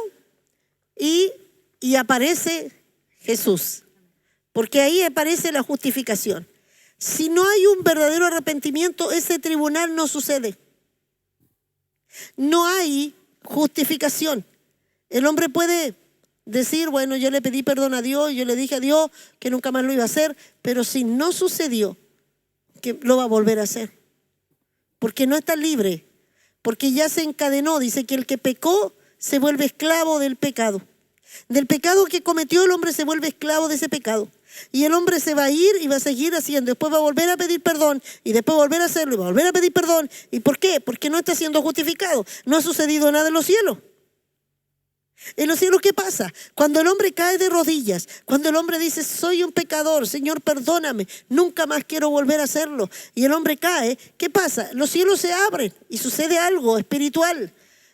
y aparece Jesús, porque ahí aparece la justificación. Si no hay un verdadero arrepentimiento, ese tribunal no sucede. No hay justificación. El hombre puede decir, bueno, yo le pedí perdón a Dios, yo le dije a Dios que nunca más lo iba a hacer, pero si no sucedió, que lo va a volver a hacer. Porque no está libre, porque ya se encadenó. Dice que el que pecó se vuelve esclavo del pecado. Del pecado que cometió el hombre se vuelve esclavo de ese pecado. Y el hombre se va a ir y va a seguir haciendo. Después va a volver a pedir perdón y después volver a hacerlo y va a volver a pedir perdón. ¿Y por qué? Porque no está siendo justificado. No ha sucedido nada en los cielos. En los cielos, ¿qué pasa? Cuando el hombre cae de rodillas, cuando el hombre dice, soy un pecador, Señor, perdóname, nunca más quiero volver a hacerlo, y el hombre cae, ¿qué pasa? Los cielos se abren y sucede algo espiritual.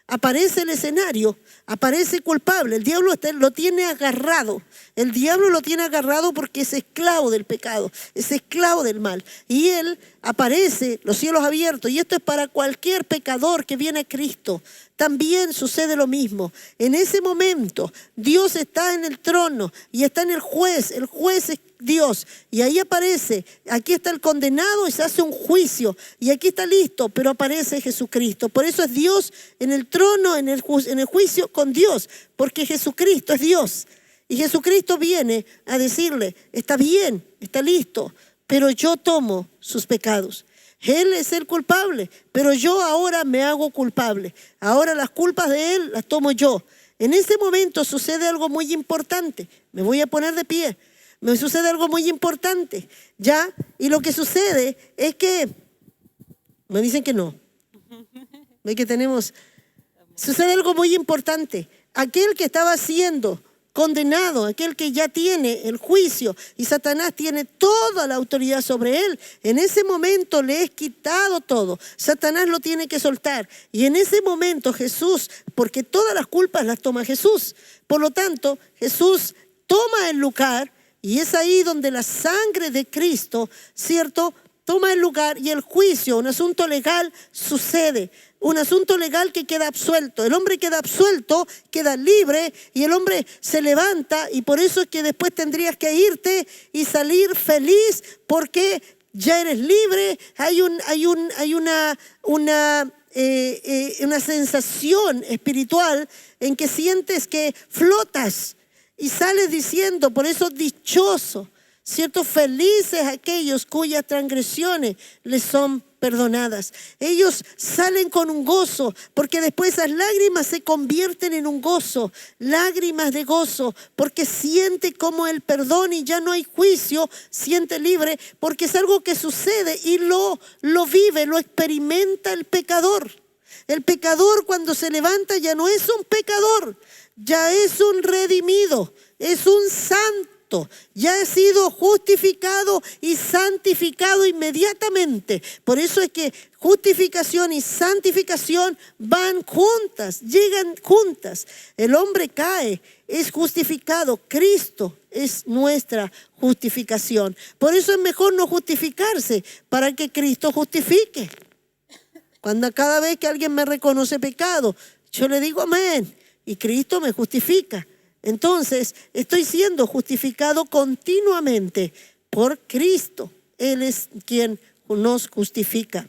Aparece el escenario, aparece culpable. El diablo lo tiene agarrado. El diablo lo tiene agarrado porque es esclavo del pecado, es esclavo del mal. Y él aparece, los cielos abiertos. Y esto es para cualquier pecador que viene a Cristo. También sucede lo mismo. En ese momento, Dios está en el trono y está en el juez. El juez es Dios. Y ahí aparece, aquí está el condenado y se hace un juicio. Y aquí está listo, pero aparece Jesucristo. Por eso es Dios en el trono, en el juicio con Dios. Porque Jesucristo es Dios. Y Jesucristo viene a decirle, está bien, está listo, pero yo tomo sus pecados. Él es el culpable, pero yo ahora me hago culpable. Ahora las culpas de él las tomo yo. En ese momento sucede algo muy importante. Me voy a poner de pie. Me sucede algo muy importante, ¿ya? Y lo que sucede es que, me dicen que no. ¿Ve que tenemos? Sucede algo muy importante. Aquel que estaba siendo condenado, aquel que ya tiene el juicio y Satanás tiene toda la autoridad sobre él, en ese momento le es quitado todo. Satanás lo tiene que soltar. Y en ese momento Jesús, porque todas las culpas las toma Jesús, por lo tanto Jesús toma el lugar y es ahí donde la sangre de Cristo, ¿cierto?, toma el lugar y el juicio, un asunto legal, sucede. Un asunto legal que queda absuelto. El hombre queda absuelto, queda libre y el hombre se levanta, y por eso es que después tendrías que irte y salir feliz porque ya eres libre. Hay una sensación espiritual en que sientes que flotas y sales diciendo, por eso dichoso, ¿cierto? Felices aquellos cuyas transgresiones les son perdonadas. Ellos salen con un gozo, porque después esas lágrimas se convierten en un gozo, lágrimas de gozo, porque siente como el perdón y ya no hay juicio, siente libre, porque es algo que sucede y lo vive, lo experimenta el pecador. El pecador cuando se levanta ya no es un pecador, ya es un redimido, es un santo. Ya ha sido justificado y santificado inmediatamente. Por eso es que justificación y santificación van juntas, llegan juntas. El hombre cae, es justificado. Cristo es nuestra justificación. Por eso es mejor no justificarse, para que Cristo justifique. Cuando cada vez que alguien me reconoce pecado, yo le digo amén y Cristo me justifica. Entonces, estoy siendo justificado continuamente por Cristo. Él es quien nos justifica.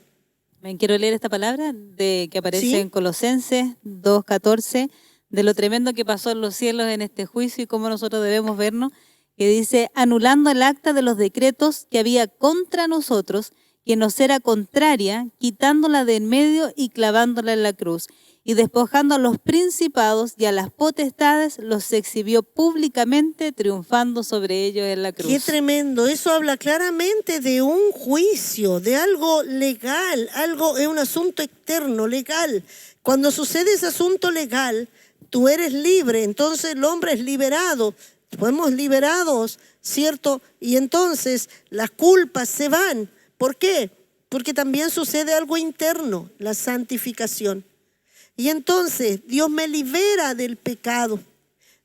Quiero leer esta palabra que aparece ¿Sí? en Colosenses 2:14, de lo tremendo que pasó en los cielos en este juicio y cómo nosotros debemos vernos, que dice, anulando el acta de los decretos que había contra nosotros, que nos era contraria, quitándola de en medio y clavándola en la cruz. Y despojando a los principados y a las potestades, los exhibió públicamente, triunfando sobre ellos en la cruz. Qué tremendo. Eso habla claramente de un juicio, de algo legal, algo es un asunto externo, legal. Cuando sucede ese asunto legal, tú eres libre, entonces el hombre es liberado. Fuimos liberados, ¿cierto? Y entonces las culpas se van. ¿Por qué? Porque también sucede algo interno, la santificación. Y entonces Dios me libera del pecado.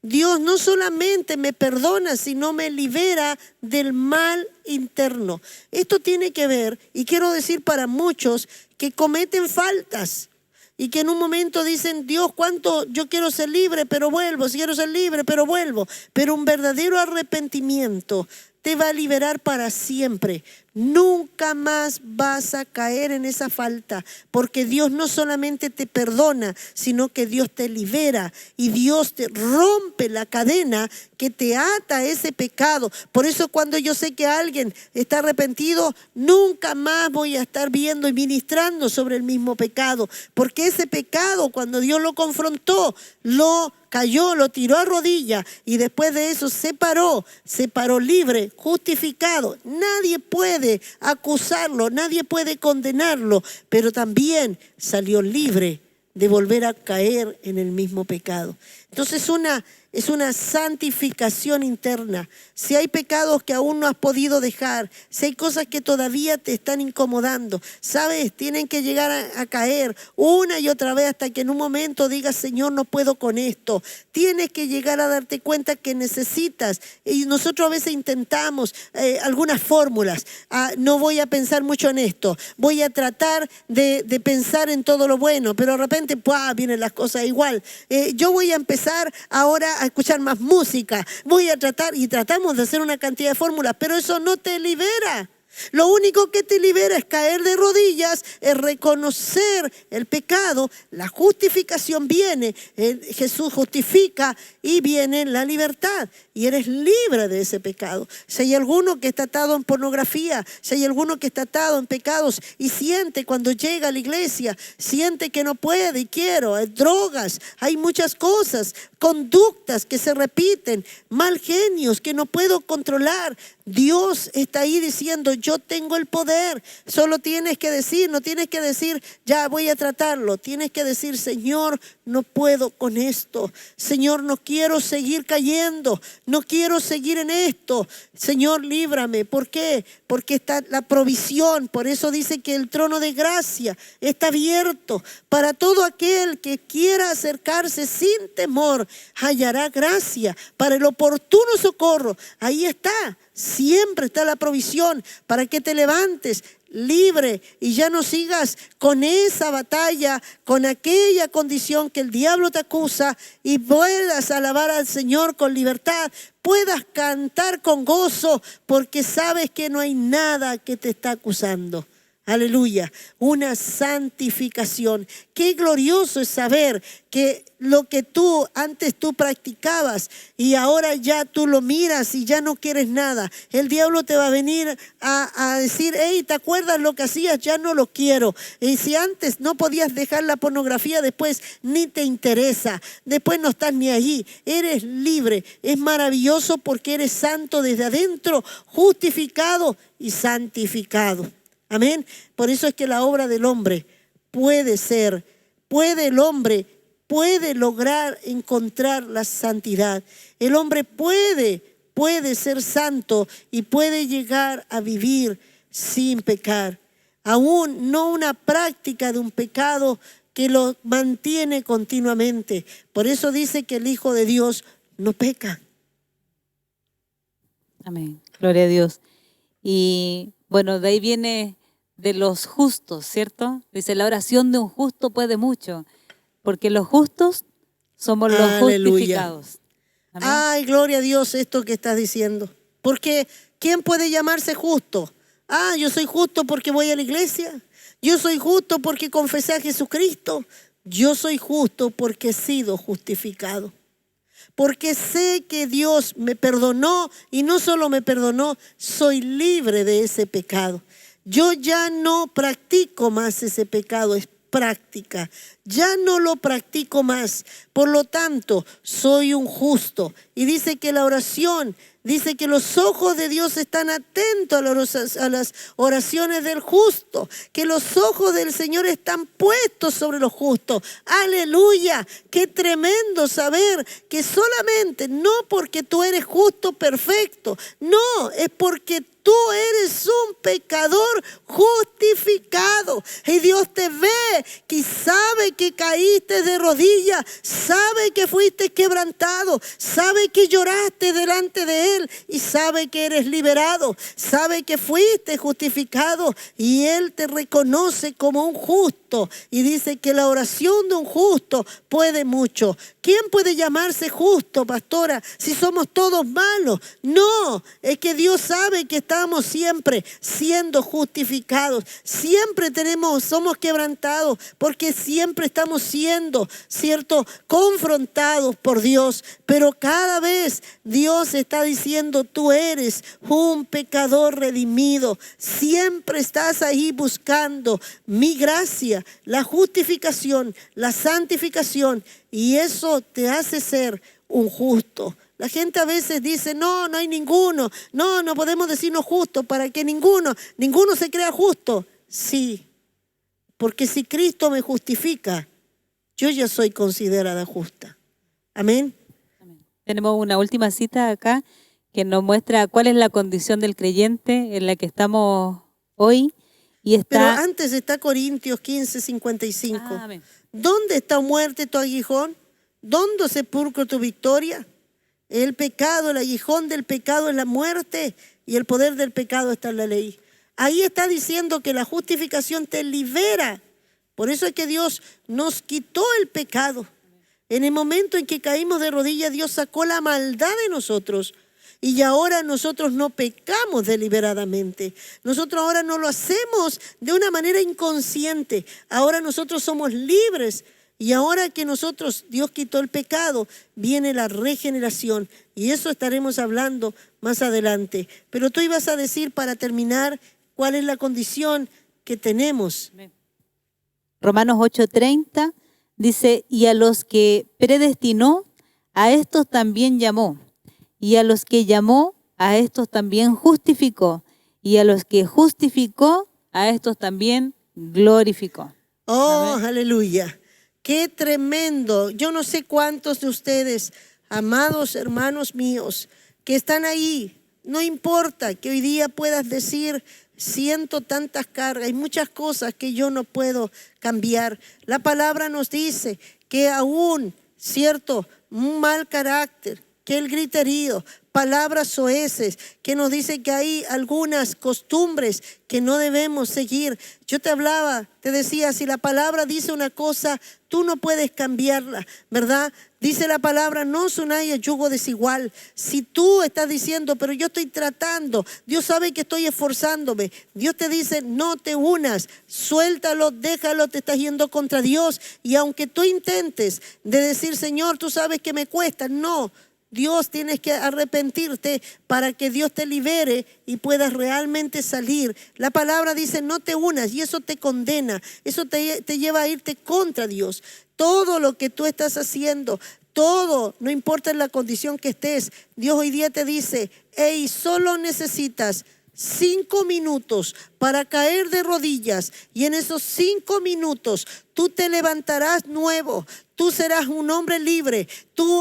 Dios no solamente me perdona, sino me libera del mal interno. Esto tiene que ver, y quiero decir para muchos que cometen faltas y que en un momento dicen, Dios, cuánto yo quiero ser libre, pero vuelvo, si quiero ser libre, pero vuelvo. Pero un verdadero arrepentimiento te va a liberar para siempre. Nunca más vas a caer en esa falta, porque Dios no solamente te perdona, sino que Dios te libera y Dios te rompe la cadena que te ata a ese pecado. Por eso cuando yo sé que alguien está arrepentido, nunca más voy a estar viendo y ministrando sobre el mismo pecado, porque ese pecado, cuando Dios lo confrontó, lo cayó, lo tiró a rodillas y después de eso se paró libre, justificado. Nadie puede acusarlo, nadie puede condenarlo, pero también salió libre de volver a caer en el mismo pecado. Entonces es una santificación interna. Si hay pecados que aún no has podido dejar, si hay cosas que todavía te están incomodando, ¿sabes? Tienen que llegar a caer una y otra vez hasta que en un momento digas, Señor, no puedo con esto. Tienes que llegar a darte cuenta que necesitas. Y nosotros a veces intentamos algunas fórmulas. No voy a pensar mucho en esto. Voy a tratar de pensar en todo lo bueno, pero de repente vienen las cosas igual. Yo voy a empezar ahora a escuchar más música. Voy a tratamos de hacer una cantidad de fórmulas, pero eso no te libera. Lo único que te libera es caer de rodillas, es reconocer el pecado. La justificación viene, Jesús justifica y viene la libertad. Y eres libre de ese pecado. Si hay alguno que está atado en pornografía, si hay alguno que está atado en pecados y siente cuando llega a la iglesia, siente que no puede y hay drogas, hay muchas cosas, conductas que se repiten, mal genios que no puedo controlar. Dios está ahí diciendo, yo tengo el poder. Solo tienes que decir, no tienes que decir, ya voy a tratarlo. Tienes que decir, Señor, no puedo con esto. Señor, no quiero seguir cayendo. No quiero seguir en esto. Señor, líbrame. ¿Por qué? Porque está la provisión. Por eso dice que el trono de gracia está abierto para todo aquel que quiera acercarse sin temor. Hallará gracia para el oportuno socorro. Ahí está. Siempre está la provisión para que te levantes libre y ya no sigas con esa batalla, con aquella condición que el diablo te acusa, y puedas alabar al Señor con libertad, puedas cantar con gozo porque sabes que no hay nada que te está acusando. Aleluya, una santificación. Qué glorioso es saber que lo que antes tú practicabas y ahora ya tú lo miras y ya no quieres nada. El diablo te va a venir a decir, hey, ¿te acuerdas lo que hacías? Ya no lo quiero. Y si antes no podías dejar la pornografía, después ni te interesa. Después no estás ni allí. Eres libre. Es maravilloso porque eres santo desde adentro, justificado y santificado. Amén. Por eso es que la obra del hombre el hombre puede lograr encontrar la santidad. El hombre puede ser santo y puede llegar a vivir sin pecar. Aún no una práctica de un pecado que lo mantiene continuamente. Por eso dice que el Hijo de Dios no peca. Amén. Gloria a Dios. Y bueno, de ahí viene de los justos, ¿cierto? Dice, la oración de un justo puede mucho, porque los justos somos los justificados. Amén. Ay, gloria a Dios esto que estás diciendo. Porque ¿quién puede llamarse justo? Yo soy justo porque voy a la iglesia. Yo soy justo porque confesé a Jesucristo. Yo soy justo porque he sido justificado. Porque sé que Dios me perdonó y no solo me perdonó, soy libre de ese pecado. Yo ya no practico más ese pecado, es práctica. Ya no lo practico más. Por lo tanto, soy un justo. Y dice que la oración, dice que los ojos de Dios están atentos a las oraciones del justo. Que los ojos del Señor están puestos sobre los justos. Aleluya. Qué tremendo saber que solamente, no porque tú eres justo perfecto. No, es porque tú eres un pecador justificado. Y Dios te ve, que sabe que caíste de rodillas, sabe que fuiste quebrantado, sabe que lloraste delante de Él y sabe que eres liberado, sabe que fuiste justificado y Él te reconoce como un justo. Y dice que la oración de un justo puede mucho. ¿Quién puede llamarse justo, pastora, si somos todos malos? No, es que Dios sabe que estamos siempre siendo justificados. Siempre somos quebrantados porque siempre estamos siendo, ¿cierto?, confrontados por Dios. Pero cada vez Dios está diciendo, tú eres un pecador redimido. Siempre estás ahí buscando mi gracia, la justificación, la santificación. Y eso te hace ser un justo. La gente a veces dice, no hay ninguno. No podemos decirnos justos para que ninguno se crea justo. Sí, porque si Cristo me justifica, yo ya soy considerada justa. Amén. Tenemos una última cita acá que nos muestra cuál es la condición del creyente en la que estamos hoy. Pero antes está Corintios 15:55. Amén. ¿Dónde está muerte tu aguijón? ¿Dónde sepulcro tu victoria? El pecado, el aguijón del pecado es la muerte y el poder del pecado está en la ley. Ahí está diciendo que la justificación te libera. Por eso es que Dios nos quitó el pecado. En el momento en que caímos de rodillas, Dios sacó la maldad de nosotros. Y ahora nosotros no pecamos deliberadamente. Nosotros ahora no lo hacemos de una manera inconsciente. Ahora nosotros somos libres. Y ahora que Dios quitó el pecado, viene la regeneración. Y eso estaremos hablando más adelante. Pero tú ibas a decir para terminar cuál es la condición que tenemos. Romanos 8:30 dice, y a los que predestinó, a estos también llamó. Y a los que llamó, a estos también justificó. y a los que justificó, a estos también glorificó. Oh, Amén. aleluya. Qué tremendo. Yo no sé cuántos de ustedes, amados hermanos míos, que están ahí. No importa que hoy día puedas decir, siento tantas cargas, hay muchas cosas que yo no puedo cambiar. La palabra nos dice que aún, cierto, un mal carácter, que el griterío, palabras soeces, que nos dice que hay algunas costumbres que no debemos seguir. Yo te hablaba, te decía, si la palabra dice una cosa, tú no puedes cambiarla, ¿verdad? Dice la palabra, no os unáis a yugo desigual. Si tú estás diciendo, pero yo estoy tratando, Dios sabe que estoy esforzándome, Dios te dice, no te unas, suéltalo, déjalo, te estás yendo contra Dios. Y aunque tú intentes de decir, Señor, tú sabes que me cuesta, no. Dios, tienes que arrepentirte para que Dios te libere y puedas realmente salir. La palabra dice no te unas y eso te condena, eso te lleva a irte contra Dios. Todo lo que tú estás haciendo, todo, no importa en la condición que estés, Dios hoy día te dice, hey, solo necesitas 5 minutos para caer de rodillas y en esos 5 minutos tú te levantarás nuevo. Tú serás un hombre libre.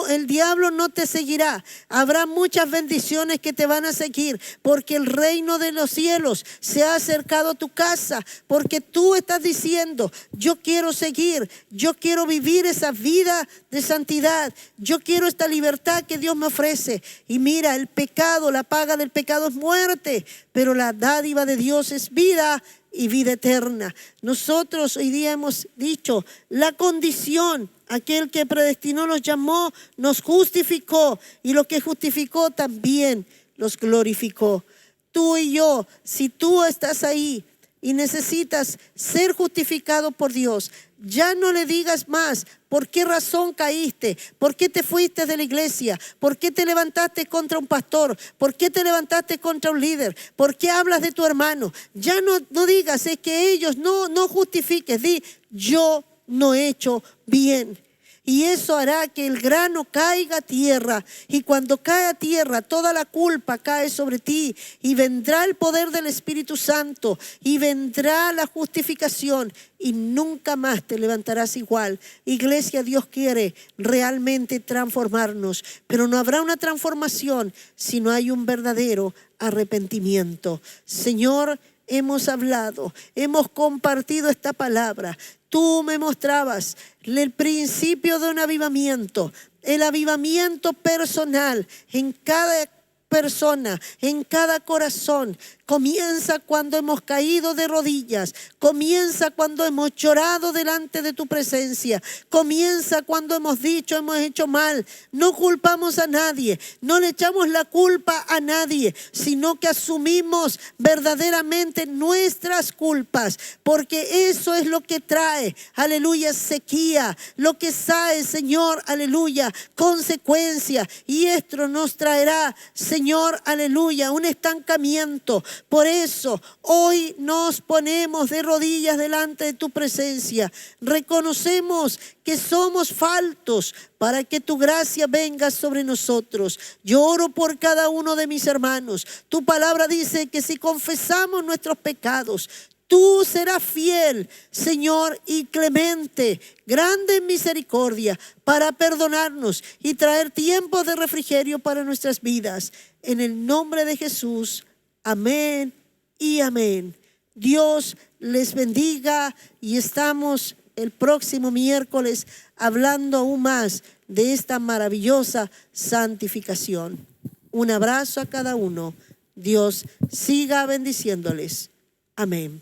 El diablo no te seguirá. Habrá muchas bendiciones que te van a seguir porque el reino de los cielos se ha acercado a tu casa. Porque tú estás diciendo, yo quiero seguir, yo quiero vivir esa vida de santidad. Yo quiero esta libertad que Dios me ofrece. Y mira, el pecado, la paga del pecado es muerte, pero la dádiva de Dios es vida y vida eterna. Nosotros hoy día hemos dicho la condición, aquel que predestinó nos llamó, nos justificó y lo que justificó también los glorificó. Tú y yo, si tú estás ahí y necesitas ser justificado por Dios, ya no le digas más por qué razón caíste, por qué te fuiste de la iglesia, por qué te levantaste contra un pastor, por qué te levantaste contra un líder, por qué hablas de tu hermano. Ya no digas, es que ellos no justifiques, di yo no he hecho bien. Y eso hará que el grano caiga a tierra. Y cuando cae a tierra, toda la culpa cae sobre ti. Y vendrá el poder del Espíritu Santo. Y vendrá la justificación. Y nunca más te levantarás igual. Iglesia, Dios quiere realmente transformarnos. Pero no habrá una transformación si no hay un verdadero arrepentimiento. Señor, hemos hablado, hemos compartido esta palabra. Tú me mostrabas el principio de un avivamiento, el avivamiento personal en cada persona, en cada corazón. Comienza cuando hemos caído de rodillas. Comienza cuando hemos llorado delante de tu presencia. Comienza cuando hemos dicho, hemos hecho mal. No culpamos a nadie. No le echamos la culpa a nadie, sino que asumimos verdaderamente nuestras culpas. Porque eso es lo que trae, aleluya, sequía. Lo que trae, Señor, aleluya, consecuencia. Y esto nos traerá, Señor, aleluya, un estancamiento. Por eso hoy nos ponemos de rodillas delante de tu presencia. Reconocemos que somos faltos para que tu gracia venga sobre nosotros. Yo oro por cada uno de mis hermanos. Tu palabra dice que si confesamos nuestros pecados, tú serás fiel, Señor, y clemente, grande en misericordia, para perdonarnos y traer tiempos de refrigerio para nuestras vidas. En el nombre de Jesús. Amén y amén. Dios les bendiga y estamos el próximo miércoles hablando aún más de esta maravillosa santificación. Un abrazo a cada uno. Dios siga bendiciéndoles. Amén.